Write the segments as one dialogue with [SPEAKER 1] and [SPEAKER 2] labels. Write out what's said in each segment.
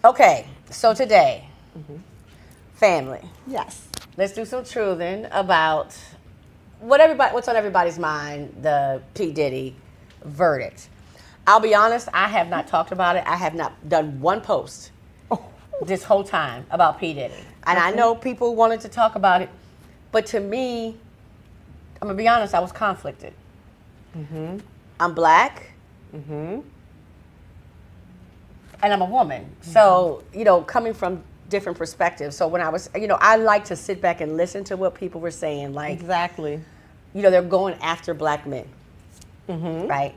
[SPEAKER 1] Okay, so today, family.
[SPEAKER 2] Yes.
[SPEAKER 1] Let's do some truthing about what's on everybody's mind, the P. Diddy verdict. I'll be honest, I have not talked about it. I have not done one post this whole time about P. Diddy. And I know people wanted to talk about it, but to me, I'm gonna be honest, I was conflicted. I'm black. And I'm a woman. So, coming from different perspectives. So when I was, I like to sit back and listen to what people were saying. Like,
[SPEAKER 2] Exactly.
[SPEAKER 1] they're going after black men. Right?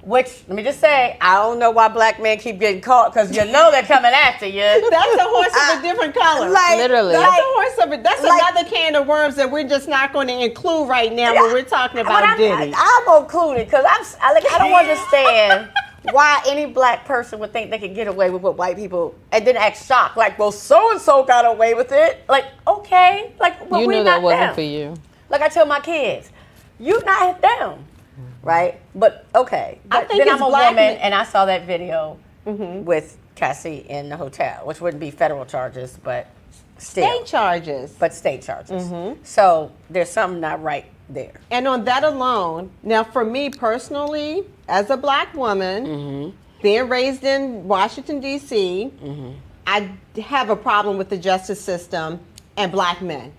[SPEAKER 1] Which, let me just say, I don't know why black men keep getting caught, because they're coming after you.
[SPEAKER 2] That's a horse of a different color.
[SPEAKER 3] Literally.
[SPEAKER 2] That's a horse of it. That's another can of worms that we're just not going to include right now when we're talking about Diddy.
[SPEAKER 1] I'm gonna include it, because I don't understand why any black person would think they could get away with what white people, and then act shocked, like, well, so-and-so got away with it. Like, okay. Like, well,
[SPEAKER 3] You
[SPEAKER 1] we
[SPEAKER 3] knew
[SPEAKER 1] not
[SPEAKER 3] that wasn't
[SPEAKER 1] them.
[SPEAKER 3] for you.
[SPEAKER 1] Like I tell my kids, you not them. Right? But okay. But
[SPEAKER 2] think
[SPEAKER 1] then
[SPEAKER 2] it's
[SPEAKER 1] I'm a
[SPEAKER 2] black
[SPEAKER 1] woman,
[SPEAKER 2] men.
[SPEAKER 1] and I saw that video with Cassie in the hotel, which wouldn't be federal charges, but still.
[SPEAKER 2] State charges.
[SPEAKER 1] But state charges. So there's something not right there.
[SPEAKER 2] And on that alone, now for me personally, as a black woman, being raised in Washington, D.C., I have a problem with the justice system and black men.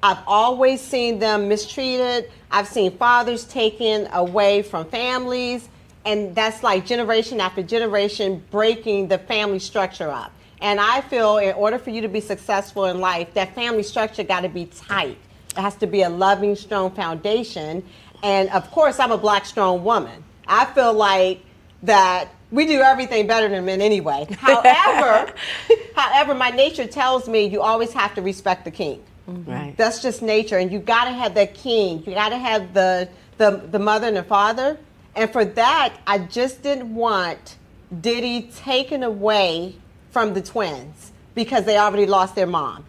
[SPEAKER 2] I've always seen them mistreated. I've seen fathers taken away from families, and that's like generation after generation breaking the family structure up. And I feel in order for you to be successful in life, that family structure got to be tight. It has to be a loving, strong foundation. And of course, I'm a black, strong woman. I feel like that we do everything better than men anyway. However, my nature tells me you always have to respect the king.
[SPEAKER 1] Right.
[SPEAKER 2] That's just nature, and you got to have that king. You got to have the mother and the father. And for that, I just didn't want Diddy taken away from the twins because they already lost their mom.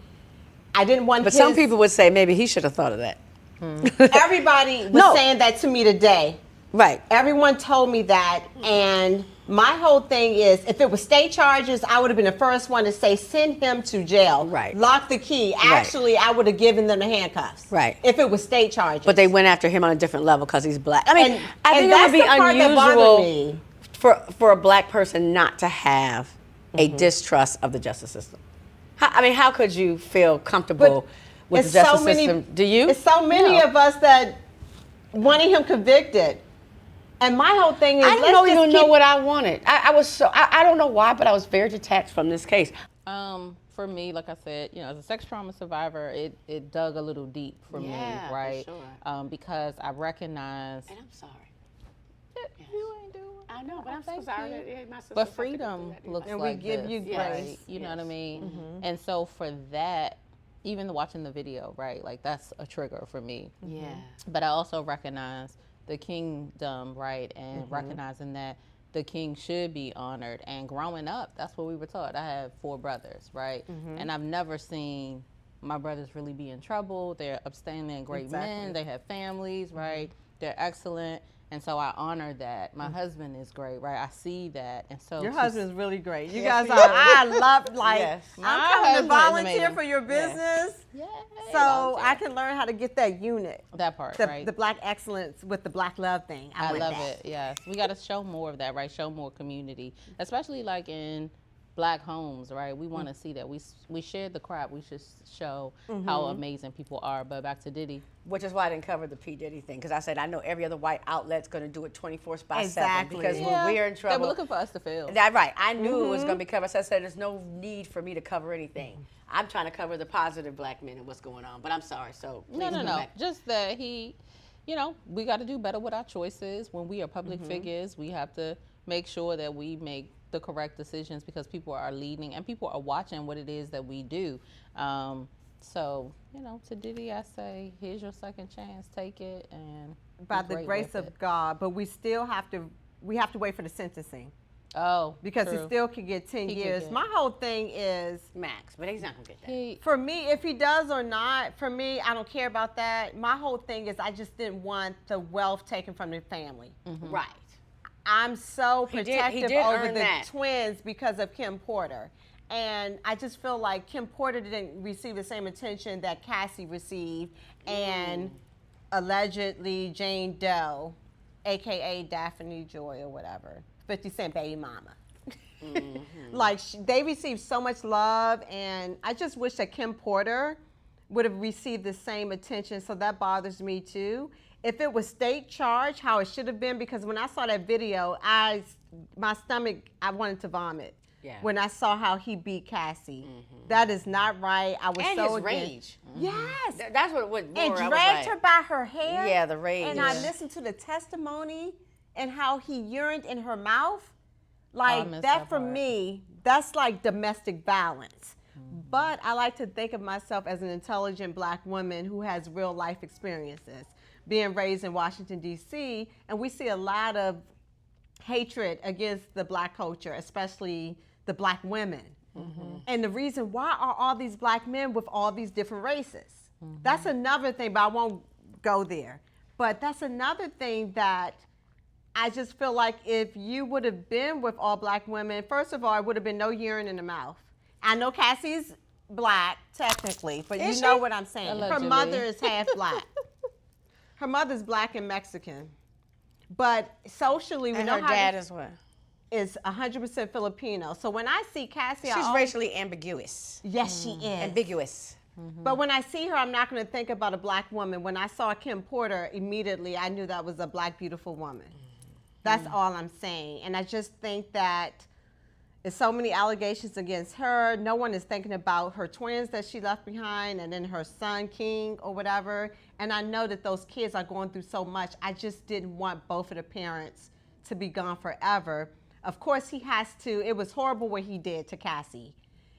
[SPEAKER 2] I didn't want.
[SPEAKER 1] But some people would say maybe he should have thought of that.
[SPEAKER 2] Everybody was saying that to me today.
[SPEAKER 1] Right.
[SPEAKER 2] Everyone told me that, and my whole thing is, if it was state charges, I would have been the first one to say, send him to jail.
[SPEAKER 1] Right.
[SPEAKER 2] Lock the key. Actually, I would have given them the handcuffs.
[SPEAKER 1] Right.
[SPEAKER 2] If it was state charges.
[SPEAKER 1] But they went after him on a different level because he's black. I mean, I think it
[SPEAKER 2] that's
[SPEAKER 1] would be
[SPEAKER 2] the part that bothered
[SPEAKER 1] unusual
[SPEAKER 2] me.
[SPEAKER 1] for a black person not to have a distrust of the justice system. How could you feel comfortable with the justice system? Do you?
[SPEAKER 2] It's so many of us that wanted him convicted. And my whole thing is,
[SPEAKER 1] I don't even know what I wanted. I don't know why, but I was very detached from this case.
[SPEAKER 3] For me, like I said, as a sex trauma survivor, it dug a little deep for me, right?
[SPEAKER 1] For sure.
[SPEAKER 3] Because I recognize.
[SPEAKER 1] And I'm sorry.
[SPEAKER 3] You ain't doing.
[SPEAKER 1] I know, but I'm so sorry.
[SPEAKER 3] But freedom looks
[SPEAKER 2] and
[SPEAKER 3] like
[SPEAKER 2] we give
[SPEAKER 3] this,
[SPEAKER 2] you
[SPEAKER 3] right?
[SPEAKER 2] grace.
[SPEAKER 3] You know what I mean? And so for that, even watching the video, right? Like that's a trigger for me.
[SPEAKER 1] Yeah.
[SPEAKER 3] But I also recognize the kingdom, right? And recognizing that the king should be honored. And growing up, that's what we were taught. I have 4 brothers, right? And I've never seen my brothers really be in trouble. They're upstanding, great men. They have families, right? They're excellent. And so I honor that. My husband is great, right? I see that. And so
[SPEAKER 2] Your husband's really great. You
[SPEAKER 1] Yes,
[SPEAKER 2] guys
[SPEAKER 1] he
[SPEAKER 2] are,
[SPEAKER 1] is.
[SPEAKER 2] I love, like,
[SPEAKER 1] Yes.
[SPEAKER 2] I'm
[SPEAKER 3] My
[SPEAKER 2] coming to
[SPEAKER 3] husband is
[SPEAKER 2] volunteer
[SPEAKER 3] amazing.
[SPEAKER 2] for your business.
[SPEAKER 3] yeah,
[SPEAKER 2] So I can learn how to get that unit.
[SPEAKER 3] that part,
[SPEAKER 2] The,
[SPEAKER 3] right?
[SPEAKER 2] the black excellence with the black love thing.
[SPEAKER 3] I
[SPEAKER 2] want
[SPEAKER 3] love
[SPEAKER 2] that.
[SPEAKER 3] it. Yes, we got to show more of that, right? Show more community, especially like in black homes, right? We want to see that. We share the crap. We should show how amazing people are. But back to Diddy.
[SPEAKER 1] Which is why I didn't cover the P. Diddy thing, because I said I know every other white outlet's going to do it 24/7.
[SPEAKER 2] Exactly.
[SPEAKER 1] Because when we're in trouble.
[SPEAKER 3] They were looking for us to fail.
[SPEAKER 1] That right. I knew it was going to be covered. So I said there's no need for me to cover anything. I'm trying to cover the positive black men and what's going on. But I'm sorry. So please
[SPEAKER 3] No.
[SPEAKER 1] go back.
[SPEAKER 3] Just that he, we got to do better with our choices. When we are public figures, we have to make sure that we make the correct decisions because people are leading and people are watching what it is that we do. So, to Diddy, I say, here's your second chance. Take it and
[SPEAKER 2] By
[SPEAKER 3] be
[SPEAKER 2] the
[SPEAKER 3] great
[SPEAKER 2] grace
[SPEAKER 3] with
[SPEAKER 2] of
[SPEAKER 3] it.
[SPEAKER 2] God, but we still have to wait for the sentencing.
[SPEAKER 3] Oh,
[SPEAKER 2] Because
[SPEAKER 3] true.
[SPEAKER 2] he still could get 10
[SPEAKER 3] He could
[SPEAKER 2] years.
[SPEAKER 3] get-
[SPEAKER 2] My whole thing is,
[SPEAKER 1] Max, but he's not going to get that.
[SPEAKER 3] He,
[SPEAKER 2] for me, if he does or not, for me, I don't care about that. My whole thing is I just didn't want the wealth taken from the family.
[SPEAKER 1] Right.
[SPEAKER 2] I'm so
[SPEAKER 1] He
[SPEAKER 2] protective
[SPEAKER 1] did
[SPEAKER 2] over
[SPEAKER 1] earn
[SPEAKER 2] the
[SPEAKER 1] that.
[SPEAKER 2] twins because of Kim Porter. And I just feel like Kim Porter didn't receive the same attention that Cassie received, and allegedly Jane Doe, aka Daphne Joy or whatever, 50 Cent baby mama. Like they received so much love, and I just wish that Kim Porter would have received the same attention. So that bothers me too. If it was state charge, how it should have been, because when I saw that video, my stomach, I wanted to vomit.
[SPEAKER 1] Yeah.
[SPEAKER 2] When I saw how he beat Cassie, that is not right. I was
[SPEAKER 1] And
[SPEAKER 2] so
[SPEAKER 1] his
[SPEAKER 2] against-
[SPEAKER 1] rage.
[SPEAKER 2] Yes.
[SPEAKER 1] That's what
[SPEAKER 2] And
[SPEAKER 1] more, I was
[SPEAKER 2] dragged
[SPEAKER 1] like,
[SPEAKER 2] her by her hair.
[SPEAKER 1] Yeah, the rage.
[SPEAKER 2] And I listened to the testimony and how he urined in her mouth. Like
[SPEAKER 3] missed
[SPEAKER 2] that
[SPEAKER 3] that
[SPEAKER 2] for
[SPEAKER 3] part.
[SPEAKER 2] me, that's like domestic violence. But I like to think of myself as an intelligent black woman who has real life experiences, being raised in Washington, D.C., and we see a lot of hatred against the black culture, especially the black women. And the reason why are all these black men with all these different races? That's another thing, but I won't go there. But that's another thing that I just feel like if you would have been with all black women, first of all, it would have been no urine in the mouth. I know Cassie's black, technically, but
[SPEAKER 1] Is
[SPEAKER 2] you know
[SPEAKER 1] she?
[SPEAKER 2] what I'm saying.
[SPEAKER 3] Allegedly.
[SPEAKER 2] Her mother is half black. Her mother's black and Mexican. But socially, we
[SPEAKER 1] and
[SPEAKER 2] know
[SPEAKER 1] her
[SPEAKER 2] how
[SPEAKER 1] dad is what?
[SPEAKER 2] is 100% Filipino. So when I see Cassie,
[SPEAKER 1] She's racially ambiguous.
[SPEAKER 2] yes, she is.
[SPEAKER 1] Ambiguous.
[SPEAKER 2] But when I see her, I'm not going to think about a black woman. When I saw Kim Porter, immediately I knew that was a black, beautiful woman. That's all I'm saying. And I just think that there's so many allegations against her. No one is thinking about her twins that she left behind, and then her son, King, or whatever. And I know that those kids are going through so much. I just didn't want both of the parents to be gone forever. Of course, he has to. It was horrible what he did to Cassie.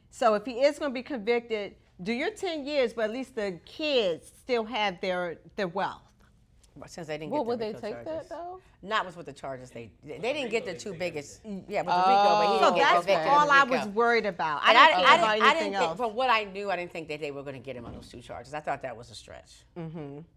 [SPEAKER 2] So if he is going to be convicted, do your 10 years, but at least the kids still have their wealth.
[SPEAKER 1] But since they didn't
[SPEAKER 3] Well,
[SPEAKER 1] get the
[SPEAKER 3] would they
[SPEAKER 1] RICO
[SPEAKER 3] take
[SPEAKER 1] charges.
[SPEAKER 3] that though?
[SPEAKER 1] Not with the charges they didn't get the two biggest. Yeah, with the RICO, but he
[SPEAKER 2] So
[SPEAKER 1] didn't get
[SPEAKER 2] that's
[SPEAKER 1] convicted
[SPEAKER 2] all
[SPEAKER 1] of
[SPEAKER 2] I
[SPEAKER 1] RICO.
[SPEAKER 2] was worried about. I
[SPEAKER 1] And
[SPEAKER 2] didn't think about anything
[SPEAKER 1] didn't
[SPEAKER 2] else.
[SPEAKER 1] think, from what I knew, I didn't think that they were going to get him on those two charges. I thought that was a stretch. I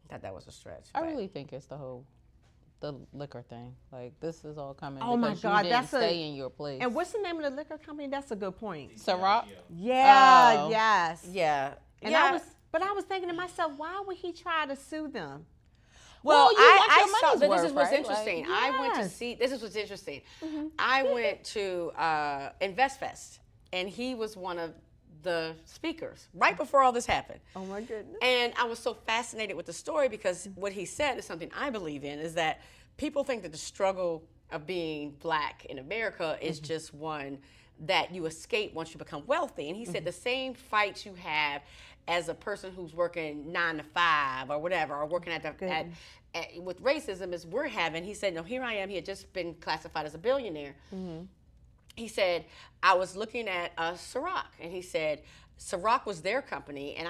[SPEAKER 1] thought that was a stretch.
[SPEAKER 3] I
[SPEAKER 1] but-
[SPEAKER 3] really think it's the liquor thing. Like this is all coming
[SPEAKER 2] Oh my
[SPEAKER 3] because
[SPEAKER 2] God,
[SPEAKER 3] you didn't
[SPEAKER 2] that's
[SPEAKER 3] stay in your place.
[SPEAKER 2] And what's the name of the liquor company? That's a good point.
[SPEAKER 3] Ciroc?
[SPEAKER 2] Yeah,
[SPEAKER 3] Oh.
[SPEAKER 2] yes.
[SPEAKER 1] Yeah.
[SPEAKER 2] And
[SPEAKER 1] yeah.
[SPEAKER 2] I was thinking to myself, why would he try to sue them?
[SPEAKER 1] Well,
[SPEAKER 3] Well, you got
[SPEAKER 1] I
[SPEAKER 3] your
[SPEAKER 1] saw.
[SPEAKER 3] money's
[SPEAKER 1] This
[SPEAKER 3] worth,
[SPEAKER 1] is what's
[SPEAKER 3] right?
[SPEAKER 1] interesting.
[SPEAKER 2] Like,
[SPEAKER 1] I went to
[SPEAKER 2] yes.
[SPEAKER 1] see. This is what's interesting. I went to InvestFest, and he was one of the speakers right before all this happened.
[SPEAKER 2] Oh my goodness.
[SPEAKER 1] And I was so fascinated with the story because what he said is something I believe in, is that people think that the struggle of being black in America is just one that you escape once you become wealthy. And he said the same fights you have as a person who's working 9 to 5 or whatever, or working with racism as we're having. He said, no, here I am. He had just been classified as a billionaire. He said, I was looking at Ciroc, and he said, Ciroc was their company, and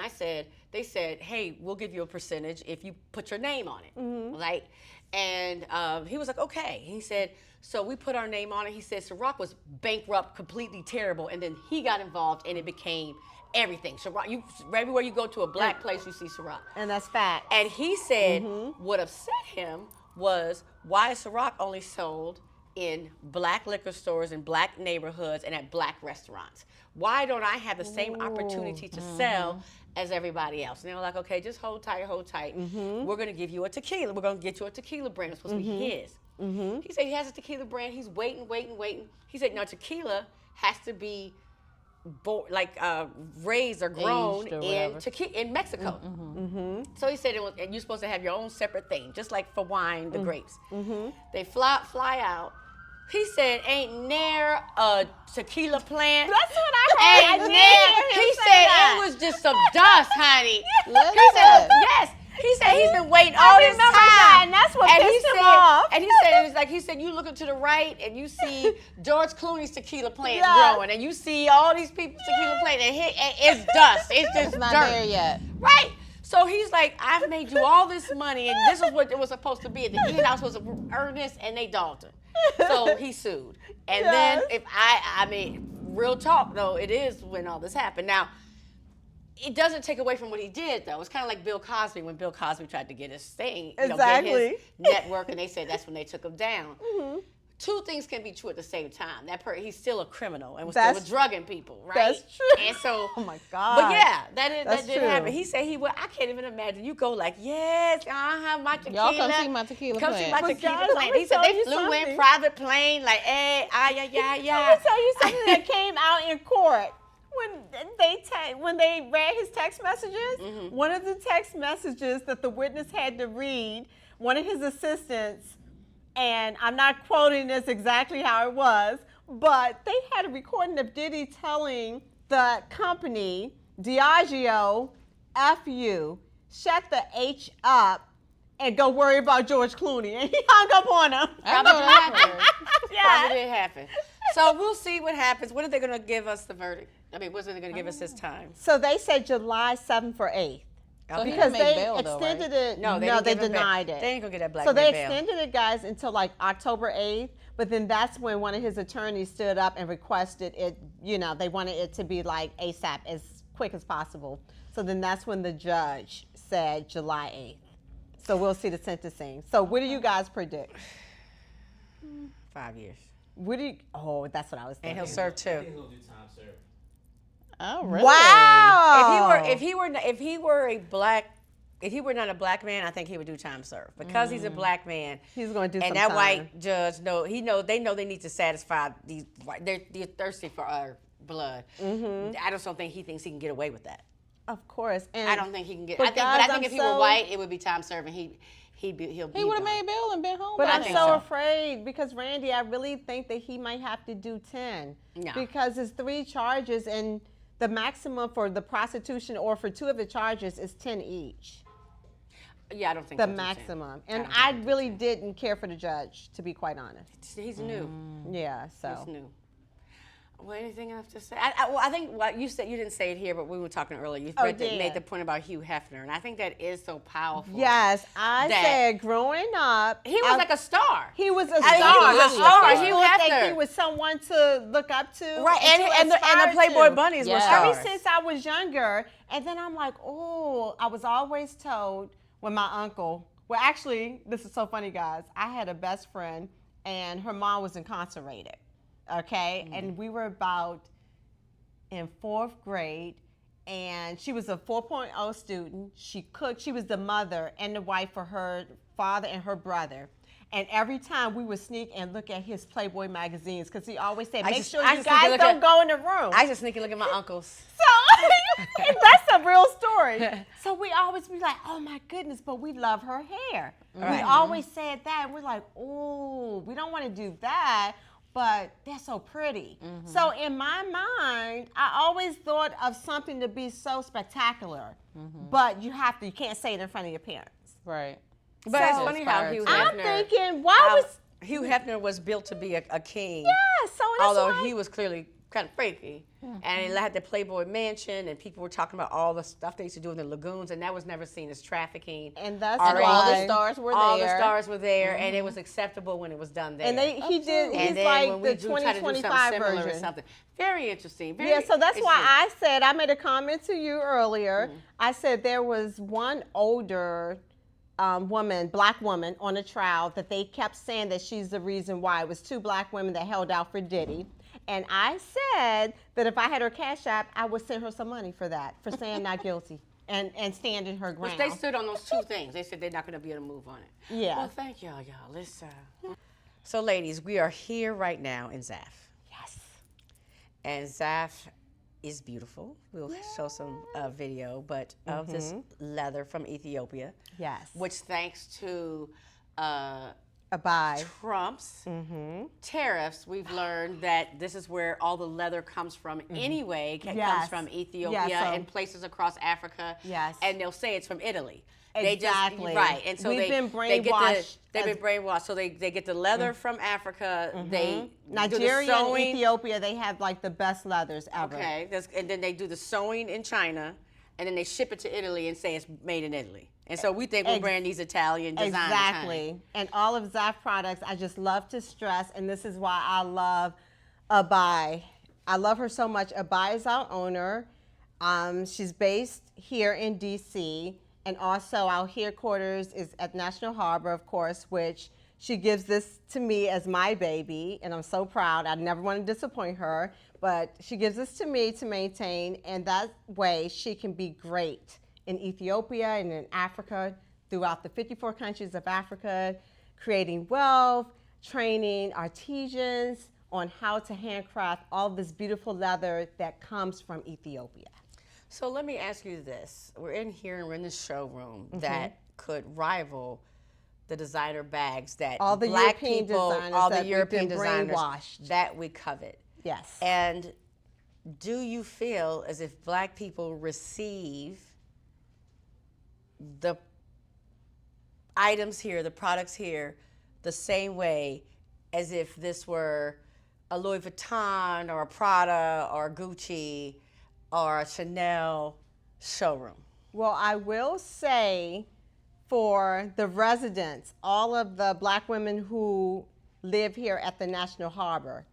[SPEAKER 1] they said, hey, we'll give you a percentage if you put your name on it, right? And he was like, okay. He said, so we put our name on it. He said Ciroc was bankrupt, completely terrible, and then he got involved, and it became everything. Ciroc, everywhere you go to a black place, you see Ciroc.
[SPEAKER 2] And that's fact.
[SPEAKER 1] And he said what upset him was why Ciroc only sold in black liquor stores in black neighborhoods and at black restaurants. Why don't I have the same opportunity to sell as everybody else? And they were like, okay, just hold tight, hold tight. We're going to give you a tequila. We're going to get you a tequila brand. It's supposed to be his. He said he has a tequila brand. He's waiting. He said, no, tequila has to be raised or grown
[SPEAKER 3] Aged or
[SPEAKER 1] in Mexico. So he said and you're supposed to have your own separate thing, just like for wine, the grapes. They fly out. He said, ain't near a tequila plant.
[SPEAKER 2] That's what I heard.
[SPEAKER 1] Ain't near. He said it was just some dust, honey. He said, yes. He said he's been waiting all this
[SPEAKER 2] remember
[SPEAKER 1] time.
[SPEAKER 2] that, and that's what pissed him off.
[SPEAKER 1] And he said, it was like, he said, you looking to the right and you see George Clooney's tequila plants
[SPEAKER 2] Yes.
[SPEAKER 1] growing, and you see all these people's tequila plants, and it's dust. It's just
[SPEAKER 3] It's not
[SPEAKER 1] dirt.
[SPEAKER 3] there yet.
[SPEAKER 1] Right. So he's like, I've made you all this money, and this is what it was supposed to be. At the end, I was supposed to earn this, and they dogged him. So he sued. And then, if I mean, real talk though, it is when all this happened. Now, it doesn't take away from what he did, though. It's kind of like Bill Cosby, when Bill Cosby tried to get his thing, get his network, and they said that's when they took him down. two things can be true at the same time. He's still a criminal and was
[SPEAKER 2] That's-
[SPEAKER 1] still drugging people, right?
[SPEAKER 2] That's true.
[SPEAKER 1] And so,
[SPEAKER 2] Oh my God.
[SPEAKER 1] But yeah, that
[SPEAKER 2] That's
[SPEAKER 1] did
[SPEAKER 2] true.
[SPEAKER 1] happen. He said he would. I can't even imagine. You go like, yes, my tequila.
[SPEAKER 3] Y'all come see my tequila
[SPEAKER 1] Come see
[SPEAKER 3] plant.
[SPEAKER 1] my
[SPEAKER 2] But
[SPEAKER 1] tequila
[SPEAKER 2] guys,
[SPEAKER 1] plant.
[SPEAKER 2] I'ma
[SPEAKER 1] He said
[SPEAKER 2] tell
[SPEAKER 1] they
[SPEAKER 2] you
[SPEAKER 1] flew
[SPEAKER 2] something.
[SPEAKER 1] in private plane, like, hey, yeah.
[SPEAKER 2] I'm gonna tell you something that came out in court when they read his text messages. One of the text messages that the witness had to read, one of his assistants, and I'm not quoting this exactly how it was, but they had a recording of Diddy telling the company, Diageo, F you, shut the H up, and go worry about George Clooney. And he hung up on him.
[SPEAKER 3] I know that happened.
[SPEAKER 1] Probably did happen. So we'll see what happens. When are they going to give us the verdict? I mean, what's they going to give us this time?
[SPEAKER 2] So they said July 7th or 8th.
[SPEAKER 3] So he
[SPEAKER 2] Because
[SPEAKER 3] didn't make
[SPEAKER 2] they
[SPEAKER 3] bail, though, right?
[SPEAKER 2] extended it.
[SPEAKER 1] No, they
[SPEAKER 2] denied it.
[SPEAKER 1] They ain't going to get that black
[SPEAKER 2] So
[SPEAKER 1] man
[SPEAKER 2] they
[SPEAKER 1] bail.
[SPEAKER 2] extended it, guys, until like October 8th. But then that's when one of his attorneys stood up and requested it. They wanted it to be like ASAP, as quick as possible. So then that's when the judge said July 8th. So we'll see the sentencing. So what do you guys predict?
[SPEAKER 1] 5 years.
[SPEAKER 2] Oh, that's what I was
[SPEAKER 1] And
[SPEAKER 2] thinking.
[SPEAKER 1] he'll serve
[SPEAKER 4] I
[SPEAKER 1] 2.
[SPEAKER 4] think he's gonna do time served.
[SPEAKER 3] Oh, really?
[SPEAKER 2] Wow.
[SPEAKER 1] If he were not a black man, I think he would do time served. Because he's a black man,
[SPEAKER 2] He's going to do
[SPEAKER 1] and
[SPEAKER 2] some
[SPEAKER 1] that
[SPEAKER 2] time.
[SPEAKER 1] white judge they know they need to satisfy these white. They're thirsty for our blood. I just don't think he thinks he can get away with that.
[SPEAKER 2] Of course. And
[SPEAKER 1] I don't think he can get.
[SPEAKER 2] But
[SPEAKER 1] I think,
[SPEAKER 2] guys,
[SPEAKER 1] but I think
[SPEAKER 2] I'm
[SPEAKER 1] if he were
[SPEAKER 2] so-
[SPEAKER 1] white, it would be time served, and he'll be.
[SPEAKER 3] He would have made bail and been home.
[SPEAKER 2] But
[SPEAKER 3] by
[SPEAKER 2] I'm
[SPEAKER 1] think
[SPEAKER 2] so
[SPEAKER 1] so.
[SPEAKER 2] afraid because, Randy, I really think that he might have to do 10.
[SPEAKER 1] No.
[SPEAKER 2] Because it's 3 charges and the maximum for the prostitution or for 2 of the charges is 10 each.
[SPEAKER 1] Yeah, I don't think
[SPEAKER 2] The
[SPEAKER 1] he'll do 10.
[SPEAKER 2] maximum. And
[SPEAKER 1] don't think
[SPEAKER 2] I
[SPEAKER 1] he'll do
[SPEAKER 2] really
[SPEAKER 1] 10.
[SPEAKER 2] didn't care for the judge, to be quite honest.
[SPEAKER 1] He's new.
[SPEAKER 2] Yeah,
[SPEAKER 1] He's
[SPEAKER 2] so.
[SPEAKER 1] new. Well, anything else to say? I think what you said, you didn't say it here, but we were talking earlier. You made the point about Hugh Hefner, and I think that is so powerful.
[SPEAKER 2] Yes, I
[SPEAKER 1] That-
[SPEAKER 2] said growing up.
[SPEAKER 1] He was like a star.
[SPEAKER 2] He was a
[SPEAKER 1] I
[SPEAKER 2] star.
[SPEAKER 1] mean, he was a star.
[SPEAKER 2] I always
[SPEAKER 1] Hugh
[SPEAKER 2] thought that
[SPEAKER 1] Hefner.
[SPEAKER 2] he was someone to look up to.
[SPEAKER 1] Right,
[SPEAKER 2] to
[SPEAKER 1] and the
[SPEAKER 2] aspire
[SPEAKER 1] Playboy
[SPEAKER 2] to.
[SPEAKER 1] Bunnies were
[SPEAKER 3] Yes.
[SPEAKER 1] stars.
[SPEAKER 2] Ever since I was younger, and then I'm like, oh, I was always told when my uncle, well, actually, this is so funny, guys. I had a best friend, and her mom was incarcerated, okay? And we were about in 4th grade, and she was a 4.0 student. She cooked. She was the mother and the wife for her father and her brother. And every time we would sneak and look at his Playboy magazines, because he always said, make sure
[SPEAKER 1] I
[SPEAKER 2] you
[SPEAKER 1] just need to
[SPEAKER 2] guys
[SPEAKER 1] look
[SPEAKER 2] don't
[SPEAKER 1] at-
[SPEAKER 2] go in the room.
[SPEAKER 1] I just sneak and look at my uncles.
[SPEAKER 2] So that's a real story. So we always be like, oh my goodness, but we love her hair. We
[SPEAKER 1] Right.
[SPEAKER 2] always said that. And we're like, oh, we don't want to do that, but they're so pretty. So in my mind, I always thought of something to be so spectacular, but you can't say it in front of your parents.
[SPEAKER 3] Right.
[SPEAKER 1] But it's
[SPEAKER 2] So-
[SPEAKER 1] funny how Hugh
[SPEAKER 2] I'm
[SPEAKER 1] Hefner.
[SPEAKER 2] thinking, why was
[SPEAKER 1] Hugh Hefner was built to be a king.
[SPEAKER 2] yeah? So that's
[SPEAKER 1] Although
[SPEAKER 2] why-
[SPEAKER 1] he was clearly kind of freaky. And he had the Playboy Mansion, and people were talking about all the stuff they used to do in the lagoons, and that was never seen as trafficking.
[SPEAKER 2] and that's
[SPEAKER 3] And
[SPEAKER 2] why
[SPEAKER 3] all the stars were
[SPEAKER 1] All
[SPEAKER 3] there.
[SPEAKER 1] the stars were there, and it was acceptable when it was done there.
[SPEAKER 2] and he did.
[SPEAKER 1] And
[SPEAKER 2] He's
[SPEAKER 1] then
[SPEAKER 2] like
[SPEAKER 1] when
[SPEAKER 2] the
[SPEAKER 1] we do try to do something
[SPEAKER 2] 2025
[SPEAKER 1] similar or
[SPEAKER 2] version.
[SPEAKER 1] something. Very interesting. Very
[SPEAKER 2] Yeah, so that's why
[SPEAKER 1] interesting.
[SPEAKER 2] I said, I made a comment to you earlier. I said there was one older black woman on a trial that they kept saying that she's the reason why. It was 2 black women that held out for Diddy. And I said that if I had her Cash App, I would send her some money for that, for saying not guilty and standing her ground.
[SPEAKER 1] Which they stood on those 2 things. They said they're not going to be able to move on it.
[SPEAKER 2] Yeah.
[SPEAKER 1] Well, thank y'all. Let's. So, ladies, we are here right now in Zaaf.
[SPEAKER 2] Yes.
[SPEAKER 1] And Zaaf is beautiful. We'll show some video, but of this leather from Ethiopia,
[SPEAKER 2] Yes.
[SPEAKER 1] which thanks to
[SPEAKER 2] Bye.
[SPEAKER 1] Trump's tariffs, we've learned that this is where all the leather comes from anyway. Comes
[SPEAKER 2] Yes.
[SPEAKER 1] from Ethiopia
[SPEAKER 2] Yeah, so-
[SPEAKER 1] and places across Africa.
[SPEAKER 2] Yes.
[SPEAKER 1] And they'll say it's from Italy.
[SPEAKER 2] Exactly.
[SPEAKER 1] Right. And so
[SPEAKER 2] We've
[SPEAKER 1] they,
[SPEAKER 2] been
[SPEAKER 1] they get
[SPEAKER 2] brainwashed
[SPEAKER 1] they've
[SPEAKER 2] as-
[SPEAKER 1] been brainwashed. So they get the leather from Africa. They do the
[SPEAKER 2] Nigeria and
[SPEAKER 1] sewing.
[SPEAKER 2] Ethiopia, they have like the best leathers ever.
[SPEAKER 1] Okay, and then they do the sewing in China, and then they ship it to Italy and say it's made in Italy. And so we think we're wearing these Italian designs.
[SPEAKER 2] Exactly.
[SPEAKER 1] honey.
[SPEAKER 2] And all of Zaaf products, I just love to stress, and this is why I love Abai. I love her so much. Abai is our owner. She's based here in D.C., and also our headquarters is at National Harbor, of course, which She gives this to me as my baby, and I'm so proud. I never want to disappoint her, but she gives this to me to maintain, and that way she can be great in Ethiopia and in Africa, throughout the 54 countries of Africa, creating wealth, training artisans on how to handcraft all this beautiful leather that comes from Ethiopia.
[SPEAKER 1] So let me ask you this. We're in here and we're in this showroom that could rival the designer bags that
[SPEAKER 2] All the
[SPEAKER 1] black
[SPEAKER 2] European
[SPEAKER 1] people,
[SPEAKER 2] designers
[SPEAKER 1] all the
[SPEAKER 2] that we've
[SPEAKER 1] European
[SPEAKER 2] been
[SPEAKER 1] designers
[SPEAKER 2] brainwashed.
[SPEAKER 1] that we covet.
[SPEAKER 2] Yes.
[SPEAKER 1] And do you feel as if black people receive the items here, the products here, the same way as if this were a Louis Vuitton or a Prada or a Gucci or a Chanel showroom?
[SPEAKER 2] Well, I will say for the residents, all of the black women who live here at the National Harbor,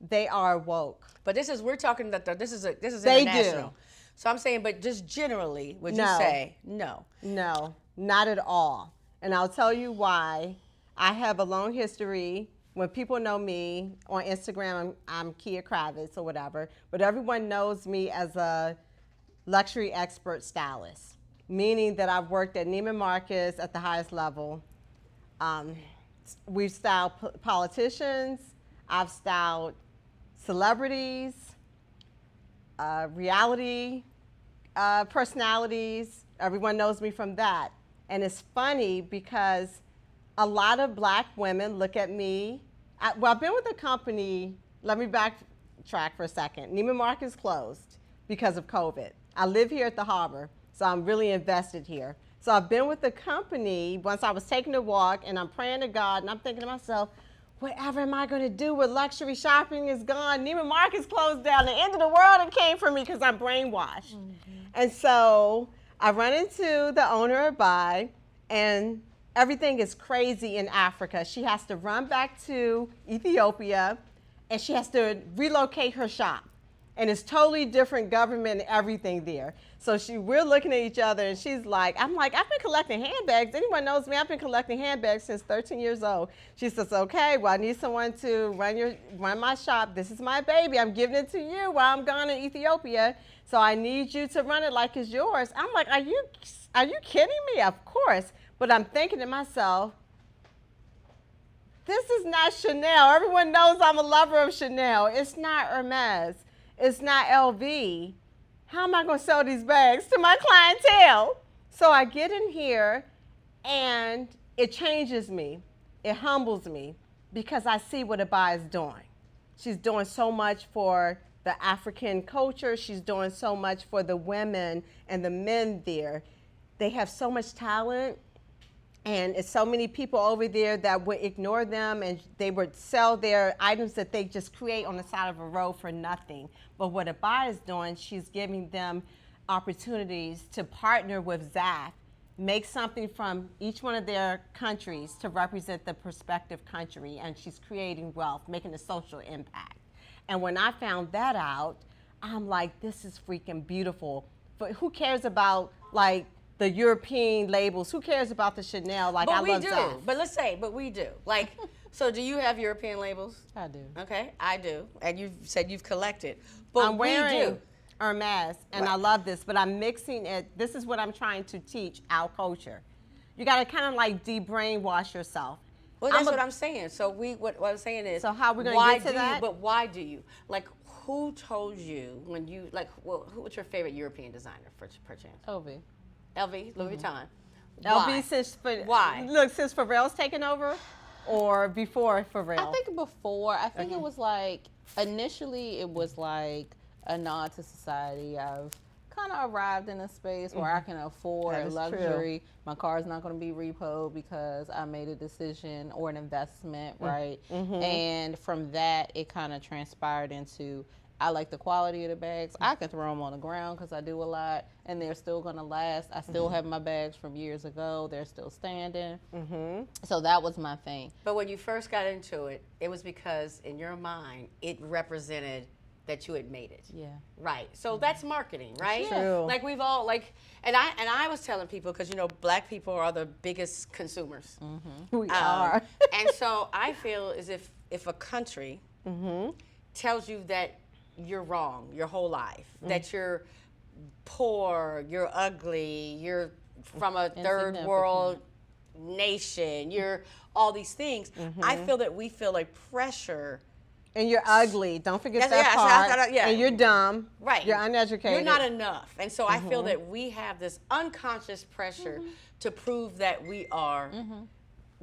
[SPEAKER 2] they are woke.
[SPEAKER 1] But we're talking that this is
[SPEAKER 2] They
[SPEAKER 1] international.
[SPEAKER 2] do.
[SPEAKER 1] So I'm saying, but just generally, would you
[SPEAKER 2] No.
[SPEAKER 1] say no?
[SPEAKER 2] No, not at all. And I'll tell you why. I have a long history. When people know me on Instagram, I'm Kia Kravitz or whatever, but everyone knows me as a luxury expert stylist, meaning that I've worked at Neiman Marcus at the highest level. We've styled politicians. I've styled celebrities, reality personalities. Everyone knows me from that. And it's funny because a lot of black women look at me. I've been with the company. Let me backtrack for a second. Neiman Marcus closed because of COVID. I live here at the harbor, so I'm really invested here. So I've been with the company once I was taking a walk, and I'm praying to God, and I'm thinking to myself, whatever am I going to do when luxury shopping is gone? Neiman Marcus closed down. The end of the world it came for me because I'm brainwashed. And so I run into the owner of Buy, and everything is crazy in Africa. She has to run back to Ethiopia, and she has to relocate her shop. And it's totally different government and everything there. So we're looking at each other, and she's like, I've been collecting handbags. Anyone knows me, I've been collecting handbags since 13 years old. She says, okay, well, I need someone to run my shop. This is my baby. I'm giving it to you while I'm gone in Ethiopia. So I need you to run it like it's yours. I'm like, are you kidding me? Of course. But I'm thinking to myself, this is not Chanel. Everyone knows I'm a lover of Chanel. It's not Hermes. It's not LV. How am I going to sell these bags to my clientele? So I get in here, and it changes me. It humbles me because I see what Abaya is doing. She's doing so much for the African culture. She's doing so much for the women and the men there. They have so much talent. And it's so many people over there that would ignore them, and they would sell their items that they just create on the side of a road for nothing. But what Abaya is doing, she's giving them opportunities to partner with Zaaf, make something from each one of their countries to represent the prospective country, and she's creating wealth, making a social impact. And when I found that out, I'm like, this is freaking beautiful. But who cares about, like, the European labels? Who cares about the Chanel? Like, I love Zaaf.
[SPEAKER 1] But we do. Like, so do you have European labels?
[SPEAKER 3] I do.
[SPEAKER 1] Okay, I do. And you've said you've collected. But
[SPEAKER 2] I'm wearing
[SPEAKER 1] we do.
[SPEAKER 2] Hermes, and
[SPEAKER 1] Right.
[SPEAKER 2] I love this, but I'm mixing it. This is what I'm trying to teach our culture. You got to kind of like de-brainwash yourself.
[SPEAKER 1] Well, that's what I'm saying. So what I'm saying is,
[SPEAKER 2] So how we gonna
[SPEAKER 1] why
[SPEAKER 2] get to
[SPEAKER 1] do
[SPEAKER 2] that?
[SPEAKER 1] You, but why do you? Like, who told you when you, like, what's your favorite European designer, per chance?
[SPEAKER 3] LV.
[SPEAKER 1] LV, Louis Vuitton.
[SPEAKER 2] LV since
[SPEAKER 1] Why?
[SPEAKER 2] Look, since Pharrell's taken over, or before Pharrell?
[SPEAKER 3] I think before. I think it was like, initially it was like a nod to society. I've kind of arrived in a space where I can
[SPEAKER 2] That
[SPEAKER 3] afford
[SPEAKER 2] is
[SPEAKER 3] luxury. My car's not going to be repoed because I made a decision or an investment, right? And from that, it kind of transpired into, I like the quality of the bags. I can throw them on the ground because I do a lot, and they're still going to last. I still have my bags from years ago. They're still standing. So that was my thing.
[SPEAKER 1] But when you first got into it, it was because in your mind it represented that you had made it.
[SPEAKER 3] Yeah.
[SPEAKER 1] Right. So that's marketing, right?
[SPEAKER 2] True.
[SPEAKER 1] Like we've all like, and I was telling people, because Black people are the biggest consumers.
[SPEAKER 2] We are.
[SPEAKER 1] And so I feel as if a country tells you that you're wrong your whole life, that you're poor, you're ugly, you're from a third world nation, you're all these things, I feel that we feel like pressure.
[SPEAKER 2] And you're ugly. Don't forget
[SPEAKER 1] Yes,
[SPEAKER 2] that
[SPEAKER 1] yeah,
[SPEAKER 2] part.
[SPEAKER 1] yeah.
[SPEAKER 2] And you're dumb.
[SPEAKER 1] Right.
[SPEAKER 2] You're uneducated.
[SPEAKER 1] You're not enough. And so I feel that we have this unconscious pressure to prove that we are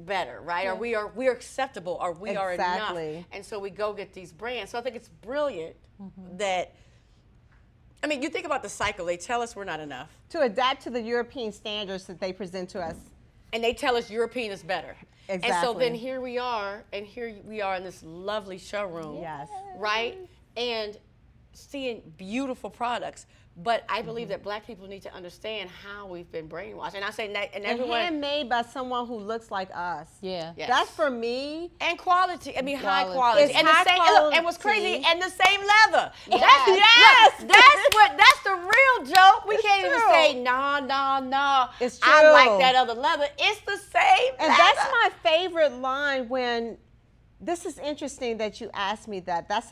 [SPEAKER 1] better, right? Or we're acceptable, or we are enough. And so we go get these brands. So I think it's brilliant that, I mean, you think about the cycle. They tell us we're not enough.
[SPEAKER 2] To adapt to the European standards that they present to us.
[SPEAKER 1] And they tell us European is better.
[SPEAKER 2] Exactly.
[SPEAKER 1] And so then here we are in this lovely showroom.
[SPEAKER 2] Yes.
[SPEAKER 1] Right? And seeing beautiful products. But I believe that Black people need to understand how we've been brainwashed. And I say, and everyone.
[SPEAKER 2] handmade by someone who looks like us.
[SPEAKER 3] Yeah.
[SPEAKER 1] Yes.
[SPEAKER 2] That's for me.
[SPEAKER 1] And quality. I mean, high
[SPEAKER 3] Quality.
[SPEAKER 1] quality.
[SPEAKER 2] It's
[SPEAKER 1] And
[SPEAKER 2] high
[SPEAKER 1] the same.
[SPEAKER 2] quality.
[SPEAKER 1] And what's crazy? And the same leather.
[SPEAKER 2] Yes.
[SPEAKER 1] That's the real joke. We can't even
[SPEAKER 2] true.
[SPEAKER 1] say no.
[SPEAKER 2] It's
[SPEAKER 1] I
[SPEAKER 2] true.
[SPEAKER 1] like that other leather. It's the same.
[SPEAKER 2] And
[SPEAKER 1] leather.
[SPEAKER 2] that's my favorite line when, this is interesting that you asked me that. This is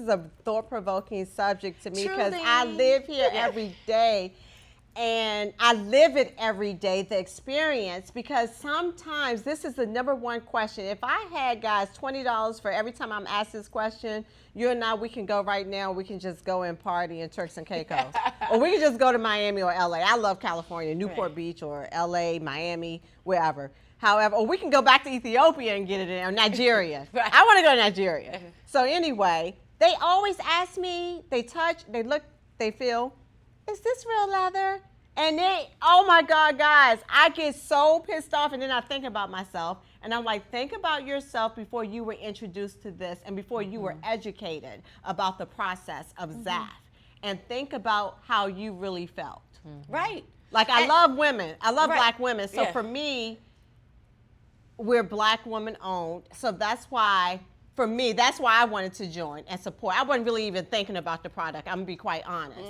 [SPEAKER 2] a thought-provoking subject to me, because
[SPEAKER 1] Truly.
[SPEAKER 2] I live here every day. And I live it every day, the experience, because sometimes this is the number one question. If I had, guys, $20 for every time I'm asked this question, you and I, we can go right now. We can just go and party in Turks and Caicos. Or we can just go to Miami or LA. I love California, Newport Beach or LA, Miami, wherever. However, or we can go back to Ethiopia and get it in, or Nigeria. I want to go to Nigeria. So anyway, they always ask me, they touch, they look, they feel, is this real leather? And they, oh my God, guys, I get so pissed off, and then I think about myself, and I'm like, think about yourself before you were introduced to this and before you were educated about the process of Zaaf, and think about how you really felt.
[SPEAKER 1] Right.
[SPEAKER 2] Like, I love women. I love Black women. So
[SPEAKER 1] Yeah.
[SPEAKER 2] for me, we're Black woman owned. So that's why, for me, that's why I wanted to join and support. I wasn't really even thinking about the product. I'm going to be quite honest.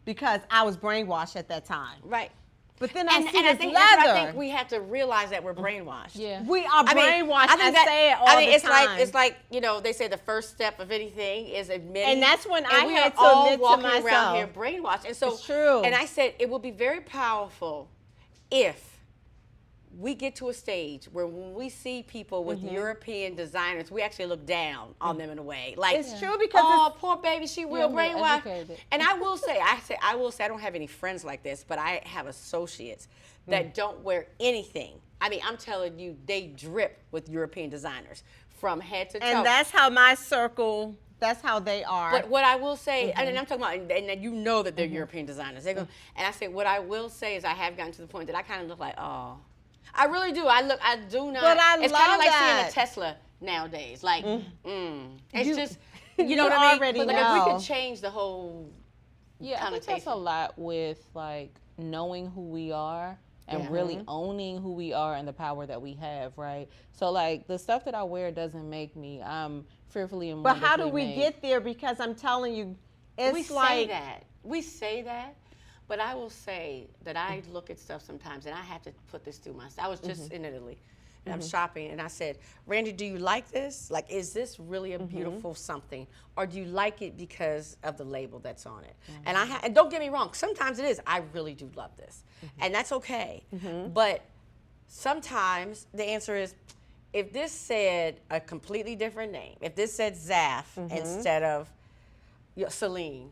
[SPEAKER 2] Because I was brainwashed at that time.
[SPEAKER 1] Right.
[SPEAKER 2] But then I see
[SPEAKER 1] and
[SPEAKER 2] this
[SPEAKER 1] I think that's
[SPEAKER 2] leather.
[SPEAKER 1] what I think we have to realize that we're brainwashed.
[SPEAKER 3] Yeah.
[SPEAKER 2] We are brainwashed.
[SPEAKER 1] I think
[SPEAKER 2] say it all the
[SPEAKER 1] it's
[SPEAKER 2] time.
[SPEAKER 1] it's like they say the first step of anything is admitting.
[SPEAKER 2] And that's when I
[SPEAKER 1] we
[SPEAKER 2] had
[SPEAKER 1] are
[SPEAKER 2] to
[SPEAKER 1] all
[SPEAKER 2] admit to
[SPEAKER 1] walking
[SPEAKER 2] myself.
[SPEAKER 1] around here brainwashed. And so
[SPEAKER 2] It's true.
[SPEAKER 1] And I said it will be very powerful if we get to a stage where when we see people with European designers, we actually look down on them in a way. Like,
[SPEAKER 2] It's true, because
[SPEAKER 1] oh, poor baby, she real
[SPEAKER 3] we're
[SPEAKER 1] brainwashed.
[SPEAKER 3] educated.
[SPEAKER 1] And I will say, I don't have any friends like this, but I have associates that don't wear anything. I mean, I'm telling you, they drip with European designers from head to toe.
[SPEAKER 2] And that's how my circle, that's how they are.
[SPEAKER 1] But what I will say, and I'm talking about, and you know that they're European designers. They go, and I say, what I will say is I have gotten to the point that I kind of look like, oh. I really do. I do not.
[SPEAKER 2] But I
[SPEAKER 1] it's
[SPEAKER 2] love
[SPEAKER 1] kind of like
[SPEAKER 2] that.
[SPEAKER 1] seeing a Tesla nowadays. Like, it's
[SPEAKER 2] You-
[SPEAKER 1] just, you know
[SPEAKER 2] you
[SPEAKER 1] what I mean?
[SPEAKER 2] already
[SPEAKER 1] But like, if we
[SPEAKER 2] know.
[SPEAKER 1] could change the whole
[SPEAKER 3] Yeah, I think that's a lot with like knowing who we are and really owning who we are and the power that we have, right? So like the stuff that I wear doesn't make me. I'm fearfully and
[SPEAKER 2] But how do
[SPEAKER 3] wonderfully
[SPEAKER 2] we
[SPEAKER 3] made.
[SPEAKER 2] get there? Because I'm telling you, it's
[SPEAKER 1] we
[SPEAKER 2] like.
[SPEAKER 1] say that, but I will say that I look at stuff sometimes, and I have to put this through myself. I was just in Italy, and I'm shopping, and I said, Randy, do you like this? Like, is this really a beautiful something, or do you like it because of the label that's on it? And and don't get me wrong, sometimes it is. I really do love this, and that's okay. But sometimes the answer is, if this said a completely different name, if this said Zaaf instead of Celine,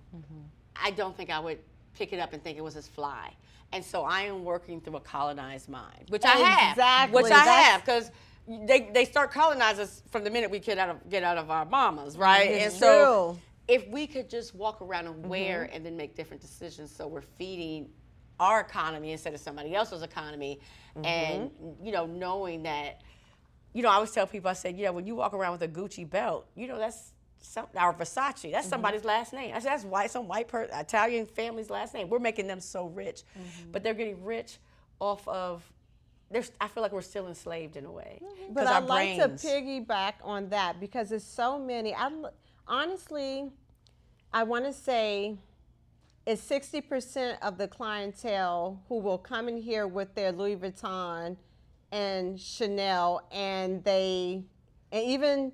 [SPEAKER 1] I don't think I would pick it up and think it was as fly. And so I am working through a colonized mind, which I have.
[SPEAKER 2] Exactly.
[SPEAKER 1] Which I have, because they start colonizing us from the minute we get out of our mamas, right?
[SPEAKER 2] It's
[SPEAKER 1] and so
[SPEAKER 2] true.
[SPEAKER 1] if we could just walk around and wear and then make different decisions, so we're feeding our economy instead of somebody else's economy, and knowing that, I always tell people, I said, when you walk around with a Gucci belt, that's our Versace, that's somebody's last name. I said, that's some white person, Italian family's last name. We're making them so rich, but they're getting rich off of. I feel like we're still enslaved in a way.
[SPEAKER 2] But
[SPEAKER 1] our
[SPEAKER 2] I like to
[SPEAKER 1] brains.
[SPEAKER 2] piggyback on that, because there's so many. honestly, I want to say it's 60% of the clientele who will come in here with their Louis Vuitton and Chanel, and even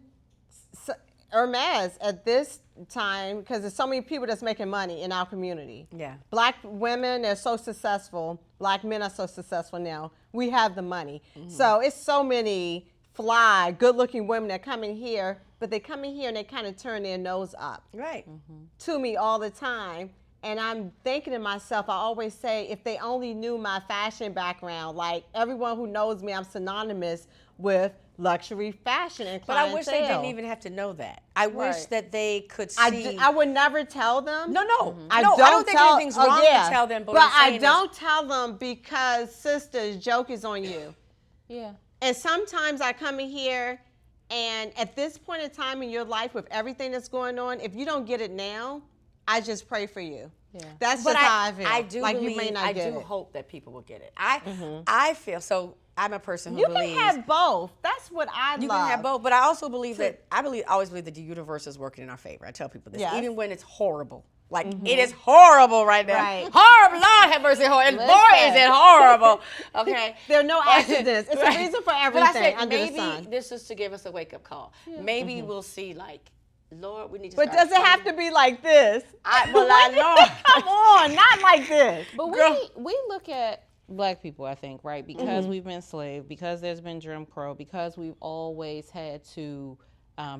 [SPEAKER 2] Hermes at this time, because there's so many people that's making money in our community.
[SPEAKER 1] Yeah.
[SPEAKER 2] Black women are so successful. Black men are so successful now. We have the money. So it's so many fly, good-looking women that come in here, but they come in here and they kind of turn their nose up
[SPEAKER 1] Right.
[SPEAKER 2] to me all the time. And I'm thinking to myself, I always say, if they only knew my fashion background, like everyone who knows me, I'm synonymous with luxury fashion and
[SPEAKER 1] But
[SPEAKER 2] clientele.
[SPEAKER 1] I wish they didn't even have to know that. I wish
[SPEAKER 3] Right.
[SPEAKER 1] that they could see.
[SPEAKER 2] I would never tell them.
[SPEAKER 1] No, no.
[SPEAKER 2] Mm-hmm.
[SPEAKER 1] I don't think anything's wrong to tell them. But
[SPEAKER 2] I don't tell them because, sisters, joke is on you.
[SPEAKER 3] Yeah.
[SPEAKER 2] And sometimes I come in here, and at this point in time in your life, with everything that's going on, if you don't get it now, I just pray for you.
[SPEAKER 3] Yeah.
[SPEAKER 2] That's
[SPEAKER 1] But
[SPEAKER 2] just how I feel.
[SPEAKER 1] I do
[SPEAKER 2] like
[SPEAKER 1] believe,
[SPEAKER 2] you may not
[SPEAKER 1] I
[SPEAKER 2] get
[SPEAKER 1] do
[SPEAKER 2] it.
[SPEAKER 1] hope that people will get it. I feel so. I'm a person who
[SPEAKER 2] You
[SPEAKER 1] believes
[SPEAKER 2] can have both. That's what I
[SPEAKER 1] you
[SPEAKER 2] love.
[SPEAKER 1] can have both. But I also believe that I always believe that the universe is working in our favor. I tell people this,
[SPEAKER 2] Yes.
[SPEAKER 1] even when it's horrible. Like it is horrible right now.
[SPEAKER 2] Right.
[SPEAKER 1] Horrible. Lord have mercy. And boy, is
[SPEAKER 3] Listen.
[SPEAKER 1] it horrible. Okay.
[SPEAKER 2] There are no accidents. It's a reason for
[SPEAKER 1] But I
[SPEAKER 2] everything
[SPEAKER 1] said
[SPEAKER 2] under the
[SPEAKER 1] maybe
[SPEAKER 2] sun.
[SPEAKER 1] this is to give us a wake up call. Maybe we'll see like, Lord, we need to.
[SPEAKER 2] But
[SPEAKER 1] start
[SPEAKER 2] does it have to be like this?
[SPEAKER 1] I know.
[SPEAKER 2] Come on, not like this.
[SPEAKER 3] But
[SPEAKER 1] Girl.
[SPEAKER 3] we look at Black people, I think, right? Because we've been enslaved, because there's been Jim Crow, because we've always had to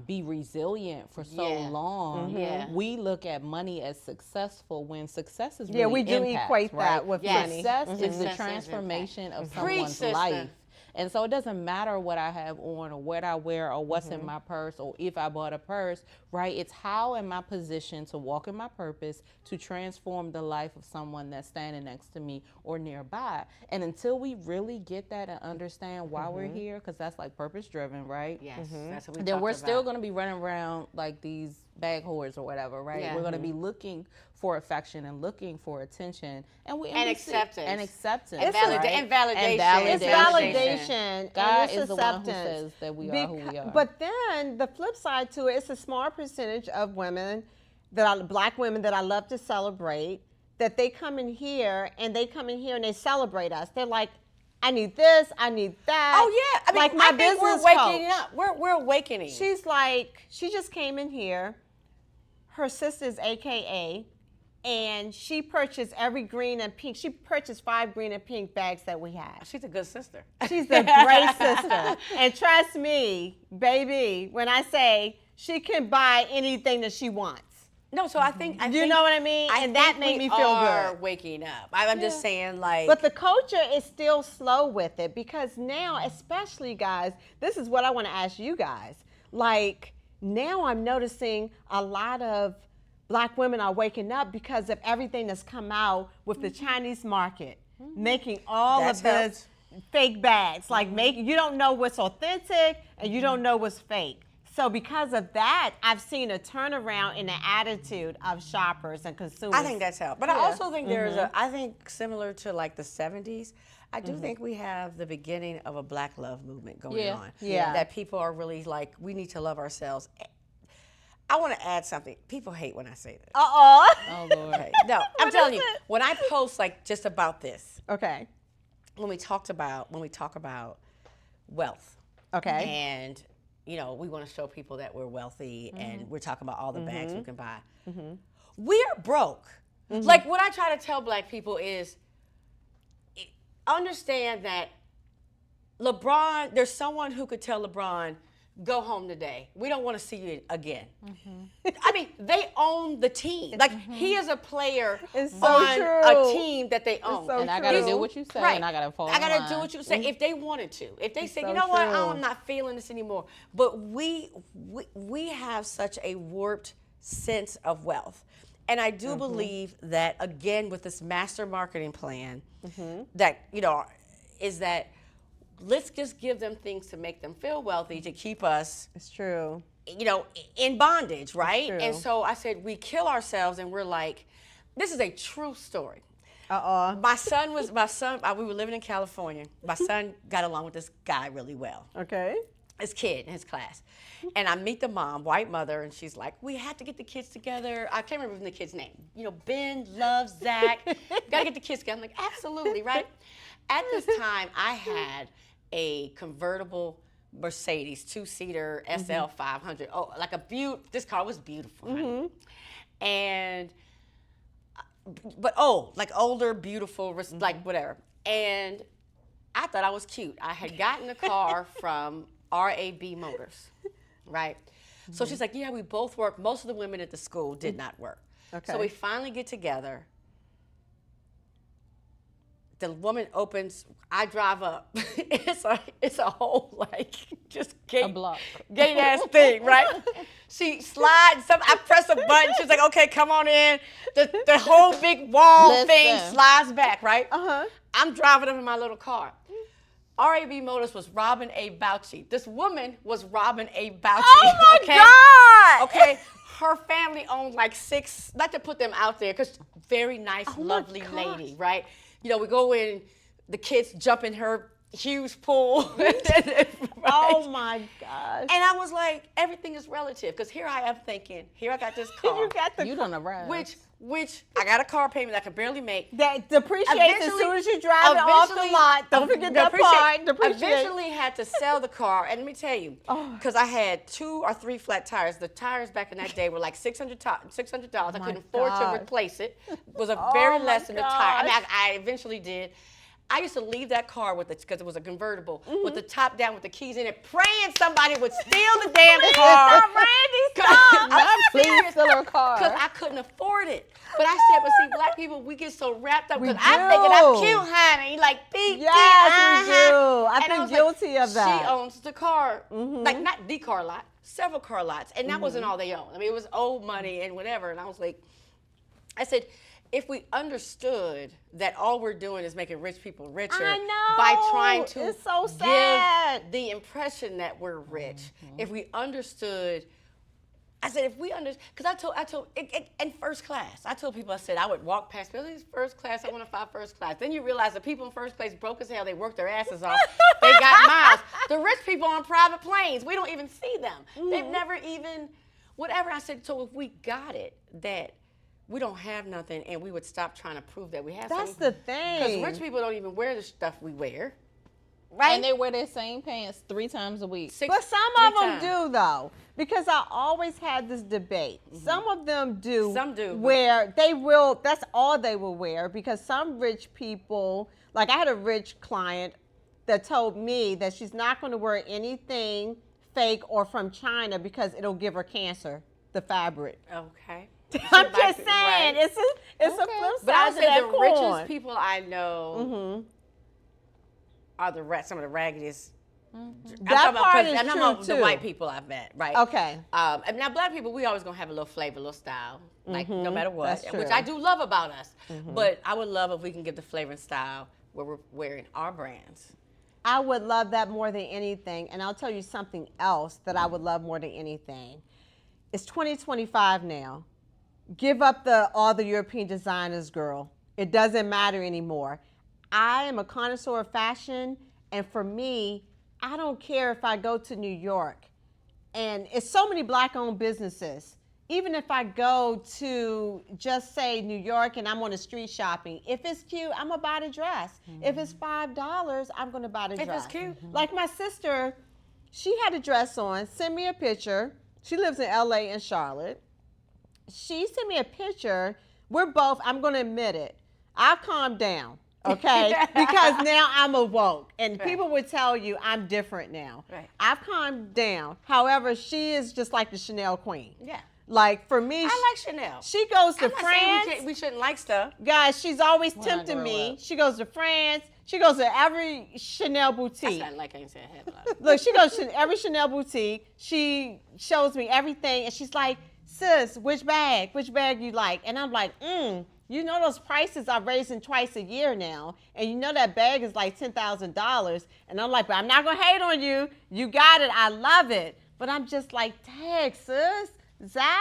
[SPEAKER 3] be resilient for so
[SPEAKER 1] Yeah.
[SPEAKER 3] long.
[SPEAKER 1] Yeah.
[SPEAKER 3] We look at money as successful when success is really
[SPEAKER 2] Yeah, we do
[SPEAKER 3] impact,
[SPEAKER 2] equate
[SPEAKER 3] right?
[SPEAKER 2] that with
[SPEAKER 1] Yes.
[SPEAKER 2] money.
[SPEAKER 3] Success is
[SPEAKER 1] Success
[SPEAKER 3] the
[SPEAKER 1] is
[SPEAKER 3] transformation of
[SPEAKER 1] Preach,
[SPEAKER 3] someone's
[SPEAKER 1] sister.
[SPEAKER 3] life. And so it doesn't matter what I have on or what I wear or what's in my purse or if I bought a purse, right? It's how am I positioned to walk in my purpose to transform the life of someone that's standing next to me or nearby. And until we really get that and understand why we're here, because that's like purpose driven, right?
[SPEAKER 1] Yes, that's what we
[SPEAKER 3] Then
[SPEAKER 1] talked
[SPEAKER 3] we're
[SPEAKER 1] about.
[SPEAKER 3] still going to be running around like these bag whores or whatever, right?
[SPEAKER 1] Yeah.
[SPEAKER 3] We're going to be looking for affection and looking for attention and we
[SPEAKER 1] And
[SPEAKER 3] we see-
[SPEAKER 1] acceptance.
[SPEAKER 3] and acceptance
[SPEAKER 1] And
[SPEAKER 3] right?
[SPEAKER 1] and validation.
[SPEAKER 3] And
[SPEAKER 2] It's validation.
[SPEAKER 3] God
[SPEAKER 2] and it's
[SPEAKER 3] is the one who
[SPEAKER 2] acceptance.
[SPEAKER 3] says that we are who we are.
[SPEAKER 2] But then the flip side to it, it's a small percentage of women Black women that I love to celebrate, that they come in here and they celebrate us. They're like, I need this, I need that.
[SPEAKER 1] Oh yeah, I mean,
[SPEAKER 2] like my
[SPEAKER 1] I think we're
[SPEAKER 2] business
[SPEAKER 1] waking
[SPEAKER 2] coach.
[SPEAKER 1] up. We're awakening.
[SPEAKER 2] She's like, she just came in here. Her sister's AKA, and she purchased every green and pink. She purchased 5 green and pink bags that we had.
[SPEAKER 1] She's a good sister.
[SPEAKER 2] She's a great sister. And trust me, baby, when I say she can buy anything that she wants.
[SPEAKER 1] No, so I think
[SPEAKER 2] You know what I mean? And that made me feel good.
[SPEAKER 1] Waking up. I'm just saying, like.
[SPEAKER 2] But the culture is still slow with it because now, especially guys, this is what I want to ask you guys. Like, now I'm noticing a lot of Black women are waking up because of everything that's come out with the Chinese market, making all
[SPEAKER 1] That's
[SPEAKER 2] of this fake bags. Like, you don't know what's authentic and you don't know what's fake. So because of that, I've seen a turnaround in the attitude of shoppers and consumers.
[SPEAKER 1] I think that's helped. But I also think there's I think similar to like the 70s, I do think we have the beginning of a Black love movement going on.
[SPEAKER 2] Yeah.
[SPEAKER 1] That people are really like, we need to love ourselves. I want to add something. People hate when I say this.
[SPEAKER 2] Uh-oh.
[SPEAKER 3] Oh Lord.
[SPEAKER 1] Okay. No, I'm
[SPEAKER 2] What
[SPEAKER 1] telling
[SPEAKER 2] is
[SPEAKER 1] you,
[SPEAKER 2] it?
[SPEAKER 1] when I post like just about this,
[SPEAKER 2] Okay.
[SPEAKER 1] when we talk about wealth,
[SPEAKER 2] Okay.
[SPEAKER 1] and you know, we want to show people that we're wealthy and we're talking about all the bags we can buy. We're broke. Like what I try to tell Black people is understand that LeBron, there's someone who could tell LeBron, go home today. We don't want to see you again. I mean, they own the team. Like he is a player
[SPEAKER 2] It's so
[SPEAKER 1] on
[SPEAKER 2] true.
[SPEAKER 1] a team that they own.
[SPEAKER 2] so
[SPEAKER 3] And I gotta
[SPEAKER 2] true.
[SPEAKER 3] do what you say,
[SPEAKER 1] Right.
[SPEAKER 3] and I gotta follow.
[SPEAKER 1] I gotta
[SPEAKER 3] the
[SPEAKER 1] do
[SPEAKER 3] line.
[SPEAKER 1] what you say. If they wanted to, if they said,
[SPEAKER 2] so
[SPEAKER 1] you know what,
[SPEAKER 2] true.
[SPEAKER 1] I'm not feeling this anymore. But we have such a warped sense of wealth, and I do believe that again with this master marketing plan, that is that let's just give them things to make them feel wealthy to keep us
[SPEAKER 2] It's true.
[SPEAKER 1] in bondage, right?
[SPEAKER 2] true.
[SPEAKER 1] And so I said we kill ourselves, and we're like, this is a true story.
[SPEAKER 2] Uh-oh.
[SPEAKER 1] My son, we were living in California. My son got along with this guy really well.
[SPEAKER 2] Okay.
[SPEAKER 1] this kid in his class. And I meet the mom, white mother, and she's like, we have to get the kids together. I can't remember the kid's name. You know, Ben, Love, Zach. Got to get the kids together. I'm like, absolutely, right? At this time, I had a convertible Mercedes, two-seater SL 500. Oh, like this car was beautiful. Honey. And, but like older, beautiful, like whatever. And I thought I was cute. I had gotten a car from Rab Motors, right? So she's like, yeah, we both work. Most of the women at the school did not work. Okay. So we finally get together. The woman opens, I drive up. It's a whole just gate ass thing, right? She slides, I press a button, she's like, okay, come on in. The whole big wall thing slides back, right? I'm driving up in my little car. RAB Motors was Robin A. Bouchie. This woman was Robin A. Bouchie.
[SPEAKER 2] Oh my God!
[SPEAKER 1] Okay, her family owned like 6, not to put them out there, because very nice, lovely lady, right? You know, we go in, the kids jump in her huge pool. Right?
[SPEAKER 2] Oh my gosh.
[SPEAKER 1] And I was like, everything is relative, because here I am thinking, here I got this car.
[SPEAKER 3] You don't arrive.
[SPEAKER 1] Which I got a car payment that I could barely make.
[SPEAKER 2] That depreciates as soon as you drive it off the lot. Don't forget that part.
[SPEAKER 1] Eventually had to sell the car. And let me tell you, because I had 2 or 3 flat tires. The tires back in that day were like $600. I couldn't afford to replace it. It was a very less than the tire. I mean, I eventually did. I used to leave that car because it was a convertible, with the top down with the keys in it, praying somebody would steal the damn car.
[SPEAKER 3] Please steal her car.
[SPEAKER 1] Because I couldn't afford it. But I said, but see, black people, we get so wrapped up because I'm thinking I'm cute, honey. Like,
[SPEAKER 2] we do. I've been guilty of that.
[SPEAKER 1] She owns the car, like not the car lot, several car lots, and that wasn't all they owned. I mean, it was old money and whatever. And I was like, I said, if we understood that all we're doing is making rich people richer by trying to give the impression that we're rich, if we understood, I said, if we understood, because I told, in first class, I told people, I said, I would walk past people, this first class, I want to fly first class. Then you realize the people in first place broke as hell, they worked their asses off, they got miles. The rich people on private planes, we don't even see them. They've never even, whatever. I said, so if we got it, that we don't have nothing, and we would stop trying to prove that we have something.
[SPEAKER 2] That's the thing.
[SPEAKER 1] Because rich people don't even wear the stuff we wear.
[SPEAKER 3] Right? And they wear their same pants 3 times a week.
[SPEAKER 2] But some of them do, though. Because I always had this debate. Some of them do.
[SPEAKER 1] Some do.
[SPEAKER 2] Where they will, that's all they will wear. Because some rich people, like I had a rich client that told me that she's not going to wear anything fake or from China because it'll give her cancer, the fabric.
[SPEAKER 1] Okay.
[SPEAKER 2] I'm just saying, right. It's a flip side.
[SPEAKER 1] But I would say the richest people I know are some of the raggediest.
[SPEAKER 2] That part is true,
[SPEAKER 1] I'm talking about the white people I've met, right?
[SPEAKER 2] Okay.
[SPEAKER 1] And now black people, we always gonna have a little flavor, a little style, like no matter what,
[SPEAKER 2] That's true.
[SPEAKER 1] which I do love about us. But I would love if we can get the flavor and style where we're wearing our brands.
[SPEAKER 2] I would love that more than anything. And I'll tell you something else that I would love more than anything. It's 2025 now. Give up all the European designers, girl. It doesn't matter anymore. I am a connoisseur of fashion, and for me, I don't care if I go to New York, and it's so many black-owned businesses. Even if I go to just say New York and I'm on the street shopping, if it's cute, I'm gonna buy the dress. If it's $5, I'm gonna buy the dress.
[SPEAKER 1] If it's cute.
[SPEAKER 2] Like my sister, she had a dress on, sent me a picture. She lives in LA and Charlotte. She sent me a picture. We're both, I'm going to admit it, I've calmed down, okay? Because now I'm awoke. And people would tell you I'm different now.
[SPEAKER 1] Right.
[SPEAKER 2] I've calmed down. However, she is just like the Chanel queen.
[SPEAKER 1] Yeah.
[SPEAKER 2] Like, for me,
[SPEAKER 1] I like Chanel.
[SPEAKER 2] She goes to
[SPEAKER 1] I'm not
[SPEAKER 2] France.
[SPEAKER 1] saying we shouldn't like stuff.
[SPEAKER 2] Guys, she's always tempting me. She goes to France. She goes to every Chanel boutique.
[SPEAKER 1] I like I ain't saying a lot.
[SPEAKER 2] Look, she goes to every Chanel boutique. She shows me everything. And she's like, sis, which bag you like? And I'm like, you know those prices are raising twice a year now. And you know that bag is like $10,000. And I'm like, but I'm not going to hate on you. You got it. I love it. But I'm just like, dang, sis, Zaaf?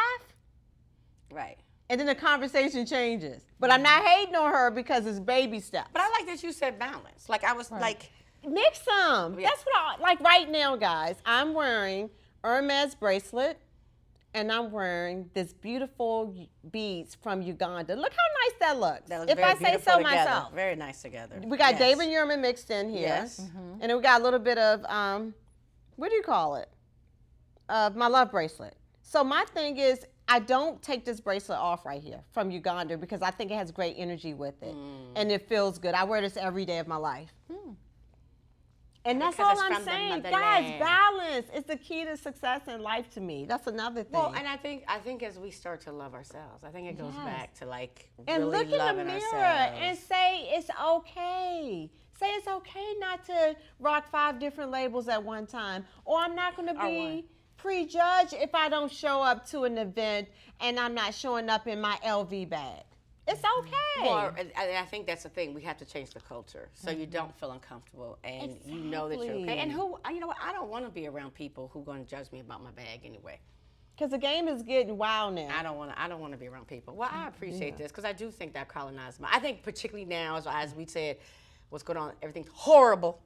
[SPEAKER 1] Right.
[SPEAKER 2] And then the conversation changes. But I'm not hating on her because it's baby steps.
[SPEAKER 1] But I like that you said balance. Like I was like,
[SPEAKER 2] Mix them.
[SPEAKER 1] Yeah.
[SPEAKER 2] That's what I like right now, guys. I'm wearing Hermes bracelet, and I'm wearing this beautiful beads from Uganda. Look how nice that looks.
[SPEAKER 1] That looks
[SPEAKER 2] if
[SPEAKER 1] very
[SPEAKER 2] I say
[SPEAKER 1] beautiful
[SPEAKER 2] so
[SPEAKER 1] together.
[SPEAKER 2] myself.
[SPEAKER 1] Very nice together.
[SPEAKER 2] We got
[SPEAKER 1] Yes.
[SPEAKER 2] David Yurman mixed in here.
[SPEAKER 1] Yes.
[SPEAKER 2] And then we got a little bit of, what do you call it? My love bracelet. So my thing is, I don't take this bracelet off right here from Uganda because I think it has great energy with it. And it feels good. I wear this every day of my life. And that's
[SPEAKER 1] Because
[SPEAKER 2] all
[SPEAKER 1] it's
[SPEAKER 2] I'm
[SPEAKER 1] from the
[SPEAKER 2] saying.
[SPEAKER 1] motherland.
[SPEAKER 2] Guys, balance is the key to success in life to me. That's another thing.
[SPEAKER 1] Well, and I think as we start to love ourselves, I think it goes
[SPEAKER 2] Yes.
[SPEAKER 1] back to like
[SPEAKER 2] and
[SPEAKER 1] really
[SPEAKER 2] look in the
[SPEAKER 1] loving
[SPEAKER 2] mirror
[SPEAKER 1] ourselves.
[SPEAKER 2] and say it's okay. Say it's okay not to rock 5 different labels at one time. Or I'm not going to
[SPEAKER 1] Or
[SPEAKER 2] be
[SPEAKER 1] one.
[SPEAKER 2] prejudged if I don't show up to an event and I'm not showing up in my LV bag. It's okay.
[SPEAKER 1] Well, I think that's the thing. We have to change the culture so you don't feel uncomfortable and you know that you're okay. And you know what? I don't want to be around people who are going to judge me about my bag anyway.
[SPEAKER 2] Because the game is getting wild now.
[SPEAKER 1] I don't want to be around people. Well, I appreciate this because I do think that colonized I think particularly now, as we said, what's going on, everything's horrible.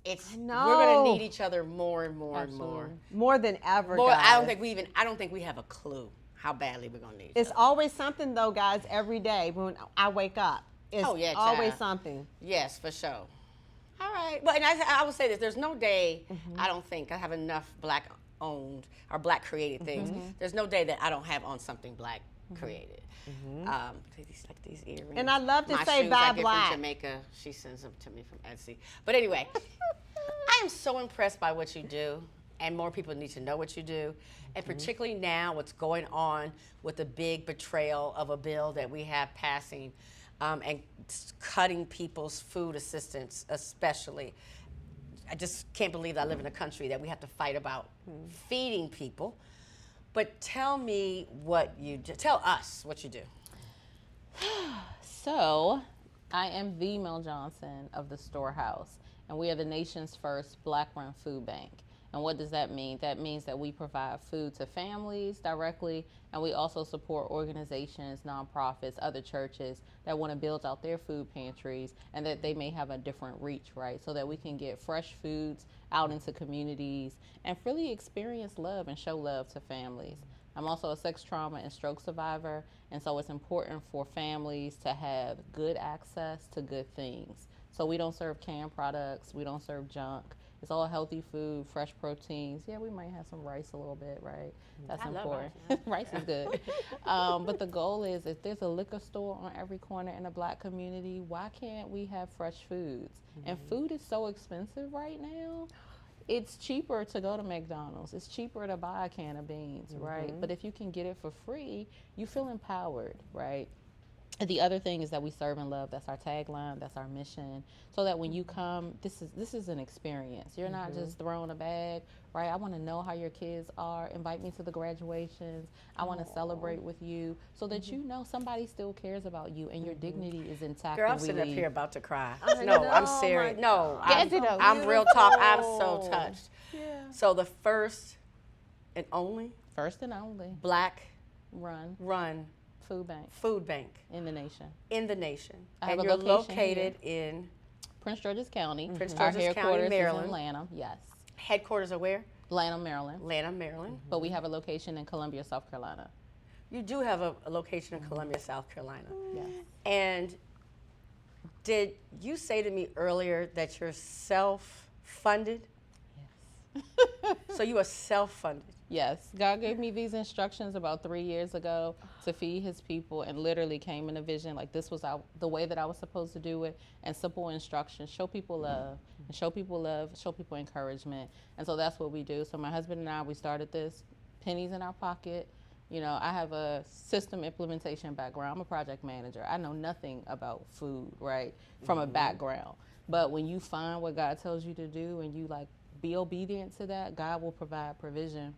[SPEAKER 1] It's we're going to need each other more and more and more.
[SPEAKER 2] More than ever,
[SPEAKER 1] More,
[SPEAKER 2] guys.
[SPEAKER 1] I don't think we have a clue how badly we're going to need each
[SPEAKER 2] It's
[SPEAKER 1] other.
[SPEAKER 2] always something, though, guys, every day when I wake up. It's
[SPEAKER 1] Oh, yeah,
[SPEAKER 2] always
[SPEAKER 1] child.
[SPEAKER 2] something.
[SPEAKER 1] Yes, for sure. All right. Well, and I will say this. There's no day, I don't think, I have enough Black-owned or Black-created things. There's no day that I don't have on something Black created. These earrings.
[SPEAKER 2] And I love to
[SPEAKER 1] My
[SPEAKER 2] say
[SPEAKER 1] shoes
[SPEAKER 2] buy
[SPEAKER 1] I get
[SPEAKER 2] Black.
[SPEAKER 1] from Jamaica. She sends them to me from Etsy. But anyway, I am so impressed by what you do. And more people need to know what you do. And particularly now, what's going on with the big betrayal of a bill that we have passing and cutting people's food assistance, especially. I just can't believe that I live in a country that we have to fight about feeding people. But tell me what you do. Tell us what you do.
[SPEAKER 3] So, I am the Mel Johnson of the Storehouse, and we are the nation's first Black-run food bank. And what does that mean? That means that we provide food to families directly, and we also support organizations, nonprofits, other churches that want to build out their food pantries and that they may have a different reach, right? So that we can get fresh foods out into communities and really experience love and show love to families. I'm also a sex trauma and stroke survivor, and so it's important for families to have good access to good things. So we don't serve canned products, we don't serve junk. It's all healthy food, fresh proteins. Yeah, we might have some rice a little bit, right? That's important. Rice is good. But the goal is, if there's a liquor store on every corner in a Black community, why can't we have fresh foods? And food is so expensive right now. It's cheaper to go to McDonald's. It's cheaper to buy a can of beans, right? But if you can get it for free, you feel empowered, right? And the other thing is that we serve and love. That's our tagline. That's our mission. So that when you come, this is an experience. You're not just throwing a bag, right? I want to know how your kids are. Invite me to the graduations. I want to celebrate with you, so that you know somebody still cares about you and your dignity is intact.
[SPEAKER 1] Girl, I'm
[SPEAKER 3] when we
[SPEAKER 1] sitting up
[SPEAKER 3] leave.
[SPEAKER 1] here about to cry.
[SPEAKER 2] I
[SPEAKER 1] No,
[SPEAKER 2] know,
[SPEAKER 1] I'm
[SPEAKER 2] my
[SPEAKER 1] serious. No,
[SPEAKER 2] God.
[SPEAKER 1] I'm real talk. I'm so
[SPEAKER 2] Beautiful.
[SPEAKER 1] touched.
[SPEAKER 2] Yeah.
[SPEAKER 1] So the first and only
[SPEAKER 3] First and only
[SPEAKER 1] Black-run
[SPEAKER 3] run food bank
[SPEAKER 1] food bank
[SPEAKER 3] in the nation.
[SPEAKER 1] in the nation.
[SPEAKER 3] I have
[SPEAKER 1] And
[SPEAKER 3] a
[SPEAKER 1] you're
[SPEAKER 3] location
[SPEAKER 1] located in
[SPEAKER 3] Prince George's County.
[SPEAKER 1] Prince
[SPEAKER 3] Our
[SPEAKER 1] George's County,
[SPEAKER 3] headquarters
[SPEAKER 1] Maryland.
[SPEAKER 3] is in Lanham. Yes,
[SPEAKER 1] headquarters of where?
[SPEAKER 3] Lanham, Maryland.
[SPEAKER 1] Atlanta, Maryland.
[SPEAKER 3] But we have a location in Columbia, South Carolina.
[SPEAKER 1] You do have a location in Columbia, South Carolina.
[SPEAKER 3] Yes.
[SPEAKER 1] And did you say to me earlier that you're self-funded?
[SPEAKER 3] Yes.
[SPEAKER 1] So you are self-funded.
[SPEAKER 3] Yes. God gave me these instructions about 3 years ago to feed his people, and literally came in a vision like this was the way that I was supposed to do it, and simple instructions. Show people love, and show people love, show people encouragement. And so that's what we do. So my husband and I, we started this, pennies in our pocket. You know, I have a system implementation background. I'm a project manager. I know nothing about food, right, from a background. But when you find what God tells you to do and you like be obedient to that, God will provide provision.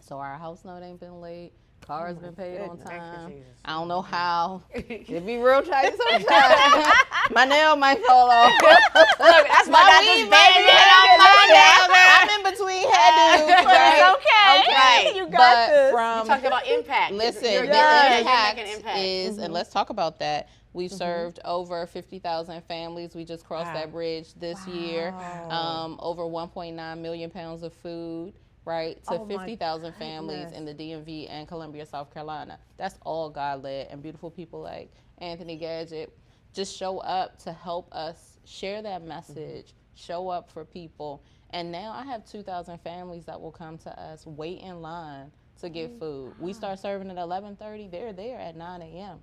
[SPEAKER 3] So our house note ain't been late. Car's been paid on
[SPEAKER 1] Thank you,
[SPEAKER 3] time.
[SPEAKER 1] Jesus.
[SPEAKER 3] I don't know how. It be real tight sometimes. My nail might fall off.
[SPEAKER 1] Look, that's why I got this
[SPEAKER 3] weave might be
[SPEAKER 1] band
[SPEAKER 3] on
[SPEAKER 1] on
[SPEAKER 3] my
[SPEAKER 1] my
[SPEAKER 3] nail. I'm in between hairdos.
[SPEAKER 2] It's okay.
[SPEAKER 1] Right.
[SPEAKER 2] You got
[SPEAKER 3] But
[SPEAKER 2] this.
[SPEAKER 3] from
[SPEAKER 1] Talking about impact.
[SPEAKER 3] Listen,
[SPEAKER 1] You're
[SPEAKER 3] the
[SPEAKER 1] making
[SPEAKER 3] impact
[SPEAKER 1] impact.
[SPEAKER 3] is, and let's talk about that. We've served over 50,000 families. We just crossed that bridge this year. Over 1.9 million pounds of food, right, to 50,000 families in the DMV and Columbia, South Carolina. That's all God-led, and beautiful people like Anthony Gadget just show up to help us share that message, show up for people. And now I have 2,000 families that will come to us, wait in line to get food. We start serving at 11:30. They're there at 9 a.m.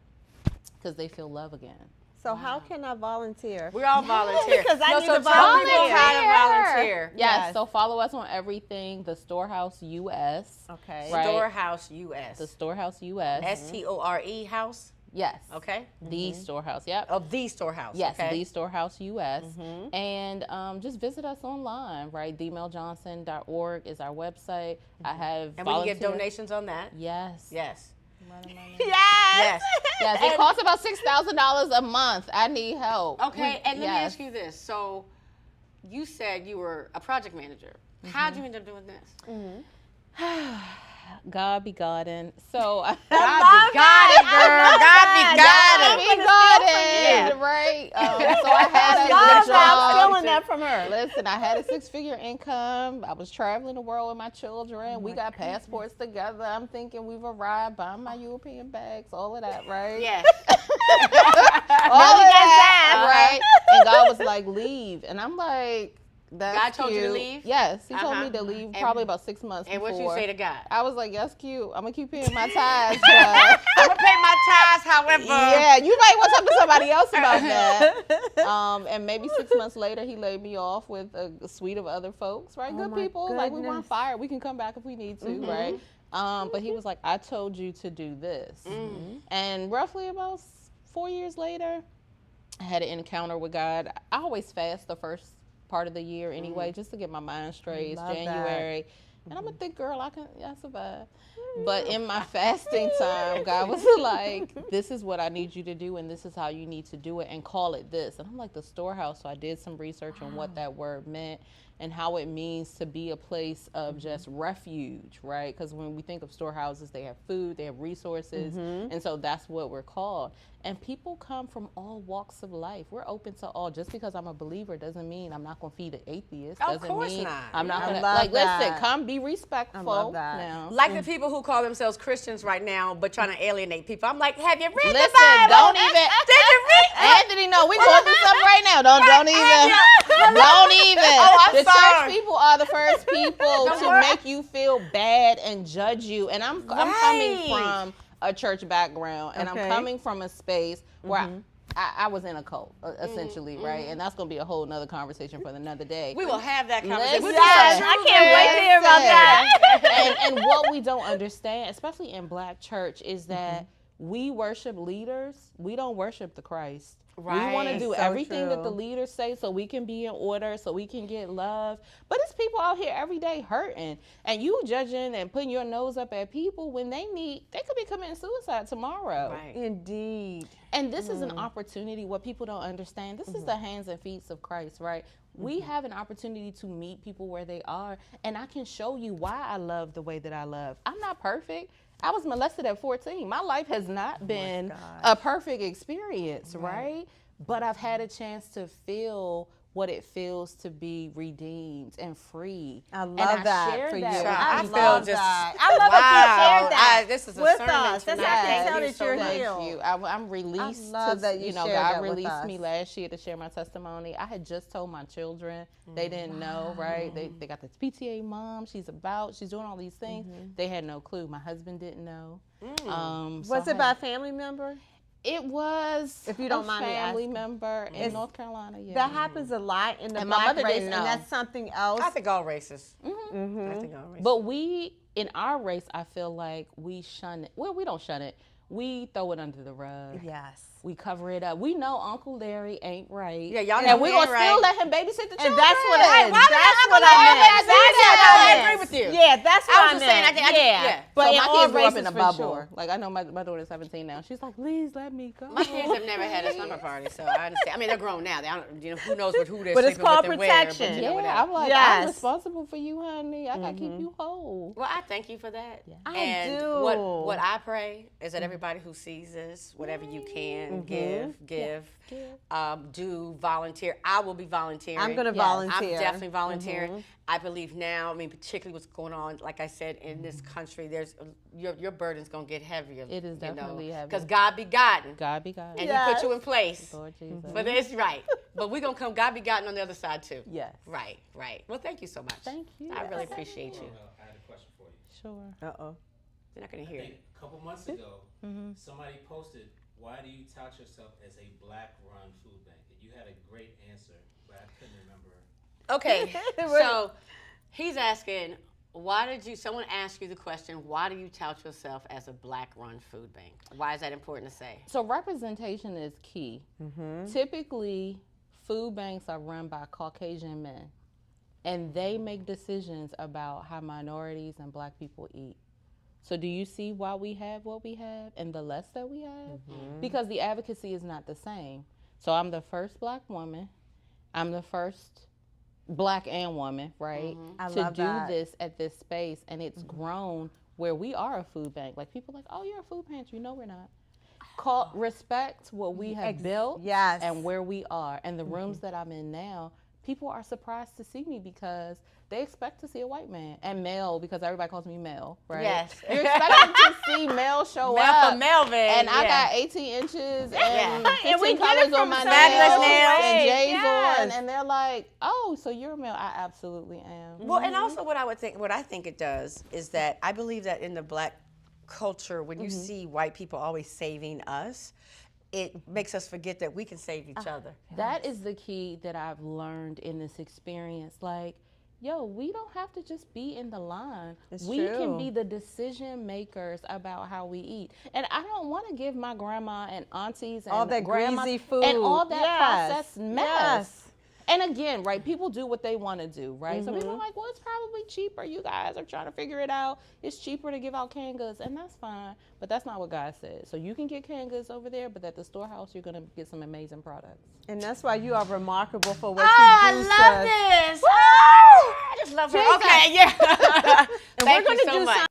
[SPEAKER 3] because they feel love again.
[SPEAKER 2] So how can I volunteer?
[SPEAKER 1] We're all volunteer.
[SPEAKER 2] Because I need
[SPEAKER 1] so
[SPEAKER 2] to
[SPEAKER 1] tell people
[SPEAKER 2] volunteer.
[SPEAKER 1] how to volunteer.
[SPEAKER 3] Yes, so follow us on everything, the Storehouse US.
[SPEAKER 2] Okay.
[SPEAKER 3] Right.
[SPEAKER 1] Storehouse US.
[SPEAKER 3] The Storehouse US.
[SPEAKER 1] STORE house.
[SPEAKER 3] Yes.
[SPEAKER 1] Okay.
[SPEAKER 3] The Storehouse, yep.
[SPEAKER 1] Of the Storehouse.
[SPEAKER 3] Yes,
[SPEAKER 1] okay.
[SPEAKER 3] the Storehouse US. And just visit us online, right? themiljohnson.org is our website. I have
[SPEAKER 1] And we can get donations on that.
[SPEAKER 3] Yes.
[SPEAKER 1] Yes.
[SPEAKER 2] Yes.
[SPEAKER 3] Yes, it costs about $6,000 a month. I need help.
[SPEAKER 1] Okay, and let me ask you this. So you said you were a project manager. How'd you end up doing this?
[SPEAKER 3] God be Goddin'. So
[SPEAKER 1] God be Goddin', girl. God be Goddin'.
[SPEAKER 3] Yeah. Right. So I had a
[SPEAKER 2] God,
[SPEAKER 3] good
[SPEAKER 2] I'm
[SPEAKER 3] job.
[SPEAKER 2] stealing that from her.
[SPEAKER 3] Listen, I had a 6-figure income. I was traveling the world with my children. We got passports together. I'm thinking we've arrived, buying my European bags, all of that, right?
[SPEAKER 1] Yes.
[SPEAKER 3] All of that, right? And God was like, leave. And I'm like, that's
[SPEAKER 1] God told you to
[SPEAKER 3] cute.
[SPEAKER 1] leave?
[SPEAKER 3] Yes, he told me to leave
[SPEAKER 1] And-
[SPEAKER 3] probably about 6 months
[SPEAKER 1] And
[SPEAKER 3] before.
[SPEAKER 1] what you say to God?
[SPEAKER 3] I was like, that's cute. I'm going to keep paying my tithes, but
[SPEAKER 1] I'm gonna pay my tithes, however.
[SPEAKER 3] yeah, you might want to talk to somebody else about that. And maybe 6 months later, he laid me off with a suite of other folks, right? Good
[SPEAKER 2] my
[SPEAKER 3] people. Like, we
[SPEAKER 2] goodness.
[SPEAKER 3] weren't fired. We can come back if we need to, right? But he was like, I told you to do this. And roughly about 4 years later, I had an encounter with God. I always fast the first part of the year anyway, just to get my mind straight. It's
[SPEAKER 2] Love
[SPEAKER 3] January. And I'm a thick girl, I survive. But in my fasting time, God was like, this is what I need you to do, and this is how you need to do it, and call it this. And I'm like, the Storehouse. So I did some research on what that word meant and how it means to be a place of just refuge, right? Because when we think of storehouses, they have food, they have resources, and so that's what we're called. And people come from all walks of life. We're open to all. Just because I'm a believer doesn't mean I'm not going to feed an atheist.
[SPEAKER 1] Of
[SPEAKER 3] Doesn't
[SPEAKER 1] course
[SPEAKER 3] mean
[SPEAKER 1] not.
[SPEAKER 3] I'm not
[SPEAKER 2] I
[SPEAKER 3] going to,
[SPEAKER 2] love
[SPEAKER 3] like,
[SPEAKER 2] that.
[SPEAKER 3] listen, come be respectful.
[SPEAKER 2] I love that.
[SPEAKER 3] Now.
[SPEAKER 1] Like the people who call themselves Christians right now, but trying to alienate people. I'm like, have you read the
[SPEAKER 3] Listen,
[SPEAKER 1] Bible?
[SPEAKER 3] don't even.
[SPEAKER 1] Did you read?
[SPEAKER 3] Anthony, no, we going through something right now. Don't even. Don't even.
[SPEAKER 1] I'm
[SPEAKER 3] The
[SPEAKER 1] sorry.
[SPEAKER 3] church people are the first people to
[SPEAKER 1] worry.
[SPEAKER 3] make you feel bad and judge you. And I'm coming
[SPEAKER 1] Right.
[SPEAKER 3] from a church background, and
[SPEAKER 2] Okay.
[SPEAKER 3] I'm coming from a space where I was in a cult, essentially, right? And that's going to be a whole nother conversation for another day.
[SPEAKER 1] We will have that conversation.
[SPEAKER 3] Listen,
[SPEAKER 1] We'll do some
[SPEAKER 2] I
[SPEAKER 1] true
[SPEAKER 2] can't wait to hear about that.
[SPEAKER 3] and what we don't understand, especially in Black church, is that we worship leaders. We don't worship the Christ.
[SPEAKER 1] Right.
[SPEAKER 3] We want to do
[SPEAKER 2] So
[SPEAKER 3] everything that
[SPEAKER 2] true.
[SPEAKER 3] the leaders say so we can be in order, so we can get love. But it's people out here every day hurting, and you judging and putting your nose up at people when they could be committing suicide tomorrow.
[SPEAKER 1] Right.
[SPEAKER 2] Indeed.
[SPEAKER 3] And this is an opportunity. What people don't understand, this is the hands and feet of Christ, right? We have an opportunity to meet people where they are, and I can show you why I love the way that I love. I'm not perfect. I was molested at 14. My life has not been a perfect experience, right? But I've had a chance to feel what it feels to be redeemed and free.
[SPEAKER 2] I
[SPEAKER 3] And
[SPEAKER 2] love that
[SPEAKER 3] share
[SPEAKER 2] for you.
[SPEAKER 3] that with
[SPEAKER 1] I
[SPEAKER 3] people.
[SPEAKER 1] feel
[SPEAKER 2] love
[SPEAKER 1] just.
[SPEAKER 2] that. I love that you shared that
[SPEAKER 1] This is a
[SPEAKER 2] with
[SPEAKER 1] sermon
[SPEAKER 2] us. That's
[SPEAKER 1] tonight.
[SPEAKER 2] how I can tell
[SPEAKER 1] Thank you
[SPEAKER 2] that
[SPEAKER 1] so
[SPEAKER 2] you're
[SPEAKER 1] much.
[SPEAKER 2] healed.
[SPEAKER 3] Thank you. I'm released.
[SPEAKER 2] love
[SPEAKER 3] to,
[SPEAKER 2] that you
[SPEAKER 3] know,
[SPEAKER 2] shared
[SPEAKER 3] God
[SPEAKER 2] that with
[SPEAKER 3] released
[SPEAKER 2] us.
[SPEAKER 3] me last year to share my testimony. I had just told my children. They didn't know, right? They got this PTA mom. She's doing all these things. They had no clue. My husband didn't know. So
[SPEAKER 2] Was
[SPEAKER 3] I
[SPEAKER 2] it by a family member?
[SPEAKER 3] It was
[SPEAKER 2] If you don't
[SPEAKER 3] a
[SPEAKER 2] mind me
[SPEAKER 3] family
[SPEAKER 2] asking.
[SPEAKER 3] member in North Carolina. Yeah.
[SPEAKER 2] That happens a lot in the
[SPEAKER 3] And my
[SPEAKER 2] Black
[SPEAKER 3] mother
[SPEAKER 2] race,
[SPEAKER 3] didn't
[SPEAKER 2] and
[SPEAKER 3] know.
[SPEAKER 2] that's something else.
[SPEAKER 1] I think all races. I think all races.
[SPEAKER 3] But in our race, I feel like we shun it. Well, we don't shun it. We throw it under the rug.
[SPEAKER 2] Yes.
[SPEAKER 3] We cover it up. We know Uncle Larry ain't right.
[SPEAKER 1] Yeah, y'all know
[SPEAKER 3] and we're
[SPEAKER 1] he
[SPEAKER 3] going
[SPEAKER 1] ain't
[SPEAKER 3] to still
[SPEAKER 1] right.
[SPEAKER 3] let him babysit the children.
[SPEAKER 2] And that's what
[SPEAKER 1] Why would
[SPEAKER 2] that's what
[SPEAKER 1] Uncle
[SPEAKER 2] I
[SPEAKER 1] Larry
[SPEAKER 2] meant.
[SPEAKER 1] do that? I agree with you.
[SPEAKER 2] Yeah, that's what
[SPEAKER 1] I
[SPEAKER 2] I
[SPEAKER 1] was
[SPEAKER 2] meant.
[SPEAKER 1] just saying, I can- yeah.
[SPEAKER 2] But
[SPEAKER 3] So
[SPEAKER 2] in
[SPEAKER 3] my
[SPEAKER 2] all
[SPEAKER 3] kids grew up
[SPEAKER 2] races
[SPEAKER 3] in a
[SPEAKER 2] for
[SPEAKER 3] bubble.
[SPEAKER 2] sure.
[SPEAKER 3] Like, I know my daughter's 17 now. She's like, please let me go.
[SPEAKER 1] My kids have never had a slumber party, so I understand. I mean, they're grown now. They don't, who knows who they're
[SPEAKER 2] But it's
[SPEAKER 1] sleeping
[SPEAKER 2] called
[SPEAKER 1] with and where,
[SPEAKER 2] protection.
[SPEAKER 1] but, you know,
[SPEAKER 3] Yeah,
[SPEAKER 1] whatever.
[SPEAKER 3] I'm like,
[SPEAKER 2] Yes.
[SPEAKER 3] I'm responsible for you, honey. I got to keep you whole.
[SPEAKER 1] Well, I thank you for that.
[SPEAKER 2] I
[SPEAKER 1] and
[SPEAKER 2] do.
[SPEAKER 1] What I pray is that everybody everybody who sees this, whatever you can, give. Do volunteer. I will be volunteering.
[SPEAKER 2] I'm going to
[SPEAKER 3] Yes.
[SPEAKER 2] volunteer.
[SPEAKER 1] I'm definitely volunteering. I believe now, I mean, particularly what's going on, like I said, in this country, there's your burden's going to get heavier.
[SPEAKER 3] It is definitely heavy.
[SPEAKER 1] Because God be gotten.
[SPEAKER 3] God be God.
[SPEAKER 1] And He put you in place.
[SPEAKER 3] Lord Jesus.
[SPEAKER 1] But that's right. But we're going to come, God be gotten on the other side too.
[SPEAKER 3] Yes.
[SPEAKER 1] Right. Well, thank you so much.
[SPEAKER 3] Thank you.
[SPEAKER 1] I really appreciate you.
[SPEAKER 4] I had a question for you.
[SPEAKER 3] Sure.
[SPEAKER 2] Uh-oh.
[SPEAKER 1] You're not going to
[SPEAKER 4] I
[SPEAKER 1] hear
[SPEAKER 4] think
[SPEAKER 1] it.
[SPEAKER 4] a couple months ago, somebody posted, "Why do you tout yourself as a black-run food bank?" And you had a great answer, but I couldn't remember.
[SPEAKER 1] Okay, so he's asking, someone asked you the question, why do you tout yourself as a black-run food bank? Why is that important to say?
[SPEAKER 3] So representation is key. Typically, food banks are run by Caucasian men, and they make decisions about how minorities and black people eat. So do you see why we have what we have and the less that we have? Because the advocacy is not the same. So I'm the first black woman. I'm the first black and woman, right?
[SPEAKER 2] I
[SPEAKER 3] to
[SPEAKER 2] love
[SPEAKER 3] do
[SPEAKER 2] that.
[SPEAKER 3] this at this space, and it's grown where we are a food bank. Like people are like, oh, you're a food pantry. No, we're not. Respect what we have built
[SPEAKER 2] yes.
[SPEAKER 3] and where we are. And the rooms that I'm in now, people are surprised to see me because they expect to see a white man and male because everybody calls me male, right?
[SPEAKER 1] Yes.
[SPEAKER 3] You're expecting to see male show up.
[SPEAKER 1] For Melvin.
[SPEAKER 3] And I got 18 inches and 15
[SPEAKER 2] we get it
[SPEAKER 3] colors
[SPEAKER 2] from
[SPEAKER 3] on my
[SPEAKER 1] fabulous
[SPEAKER 3] nails
[SPEAKER 1] nails.
[SPEAKER 3] and J's
[SPEAKER 2] Yes.
[SPEAKER 3] on, and they're like, "Oh, so you're a male?" I absolutely am.
[SPEAKER 1] Well, and also what I think it does is that I believe that in the black culture, when you see white people always saving us, it makes us forget that we can save each other.
[SPEAKER 3] That is the key that I've learned in this experience. Like, yo, we don't have to just be in the line. We
[SPEAKER 2] true.
[SPEAKER 3] can be the decision makers about how we eat. And I don't want to give my grandma and aunties and
[SPEAKER 2] All that
[SPEAKER 3] grandmas
[SPEAKER 2] greasy food.
[SPEAKER 3] and all that
[SPEAKER 2] Yes.
[SPEAKER 3] processed mess.
[SPEAKER 2] Yes.
[SPEAKER 3] And again, right, people do what they want to do, right? So people are like, well, it's probably cheaper. You guys are trying to figure it out. It's cheaper to give out canned goods, and that's fine. But that's not what God said. So you can get canned goods over there, but at the Storehouse, you're going to get some amazing products.
[SPEAKER 2] And that's why you are remarkable for what
[SPEAKER 1] I
[SPEAKER 2] you do,
[SPEAKER 1] love
[SPEAKER 2] sis.
[SPEAKER 1] this. I just love her. Okay, yeah.
[SPEAKER 2] And
[SPEAKER 1] Thank
[SPEAKER 2] we're
[SPEAKER 1] you
[SPEAKER 2] gonna
[SPEAKER 1] so
[SPEAKER 2] do
[SPEAKER 1] much.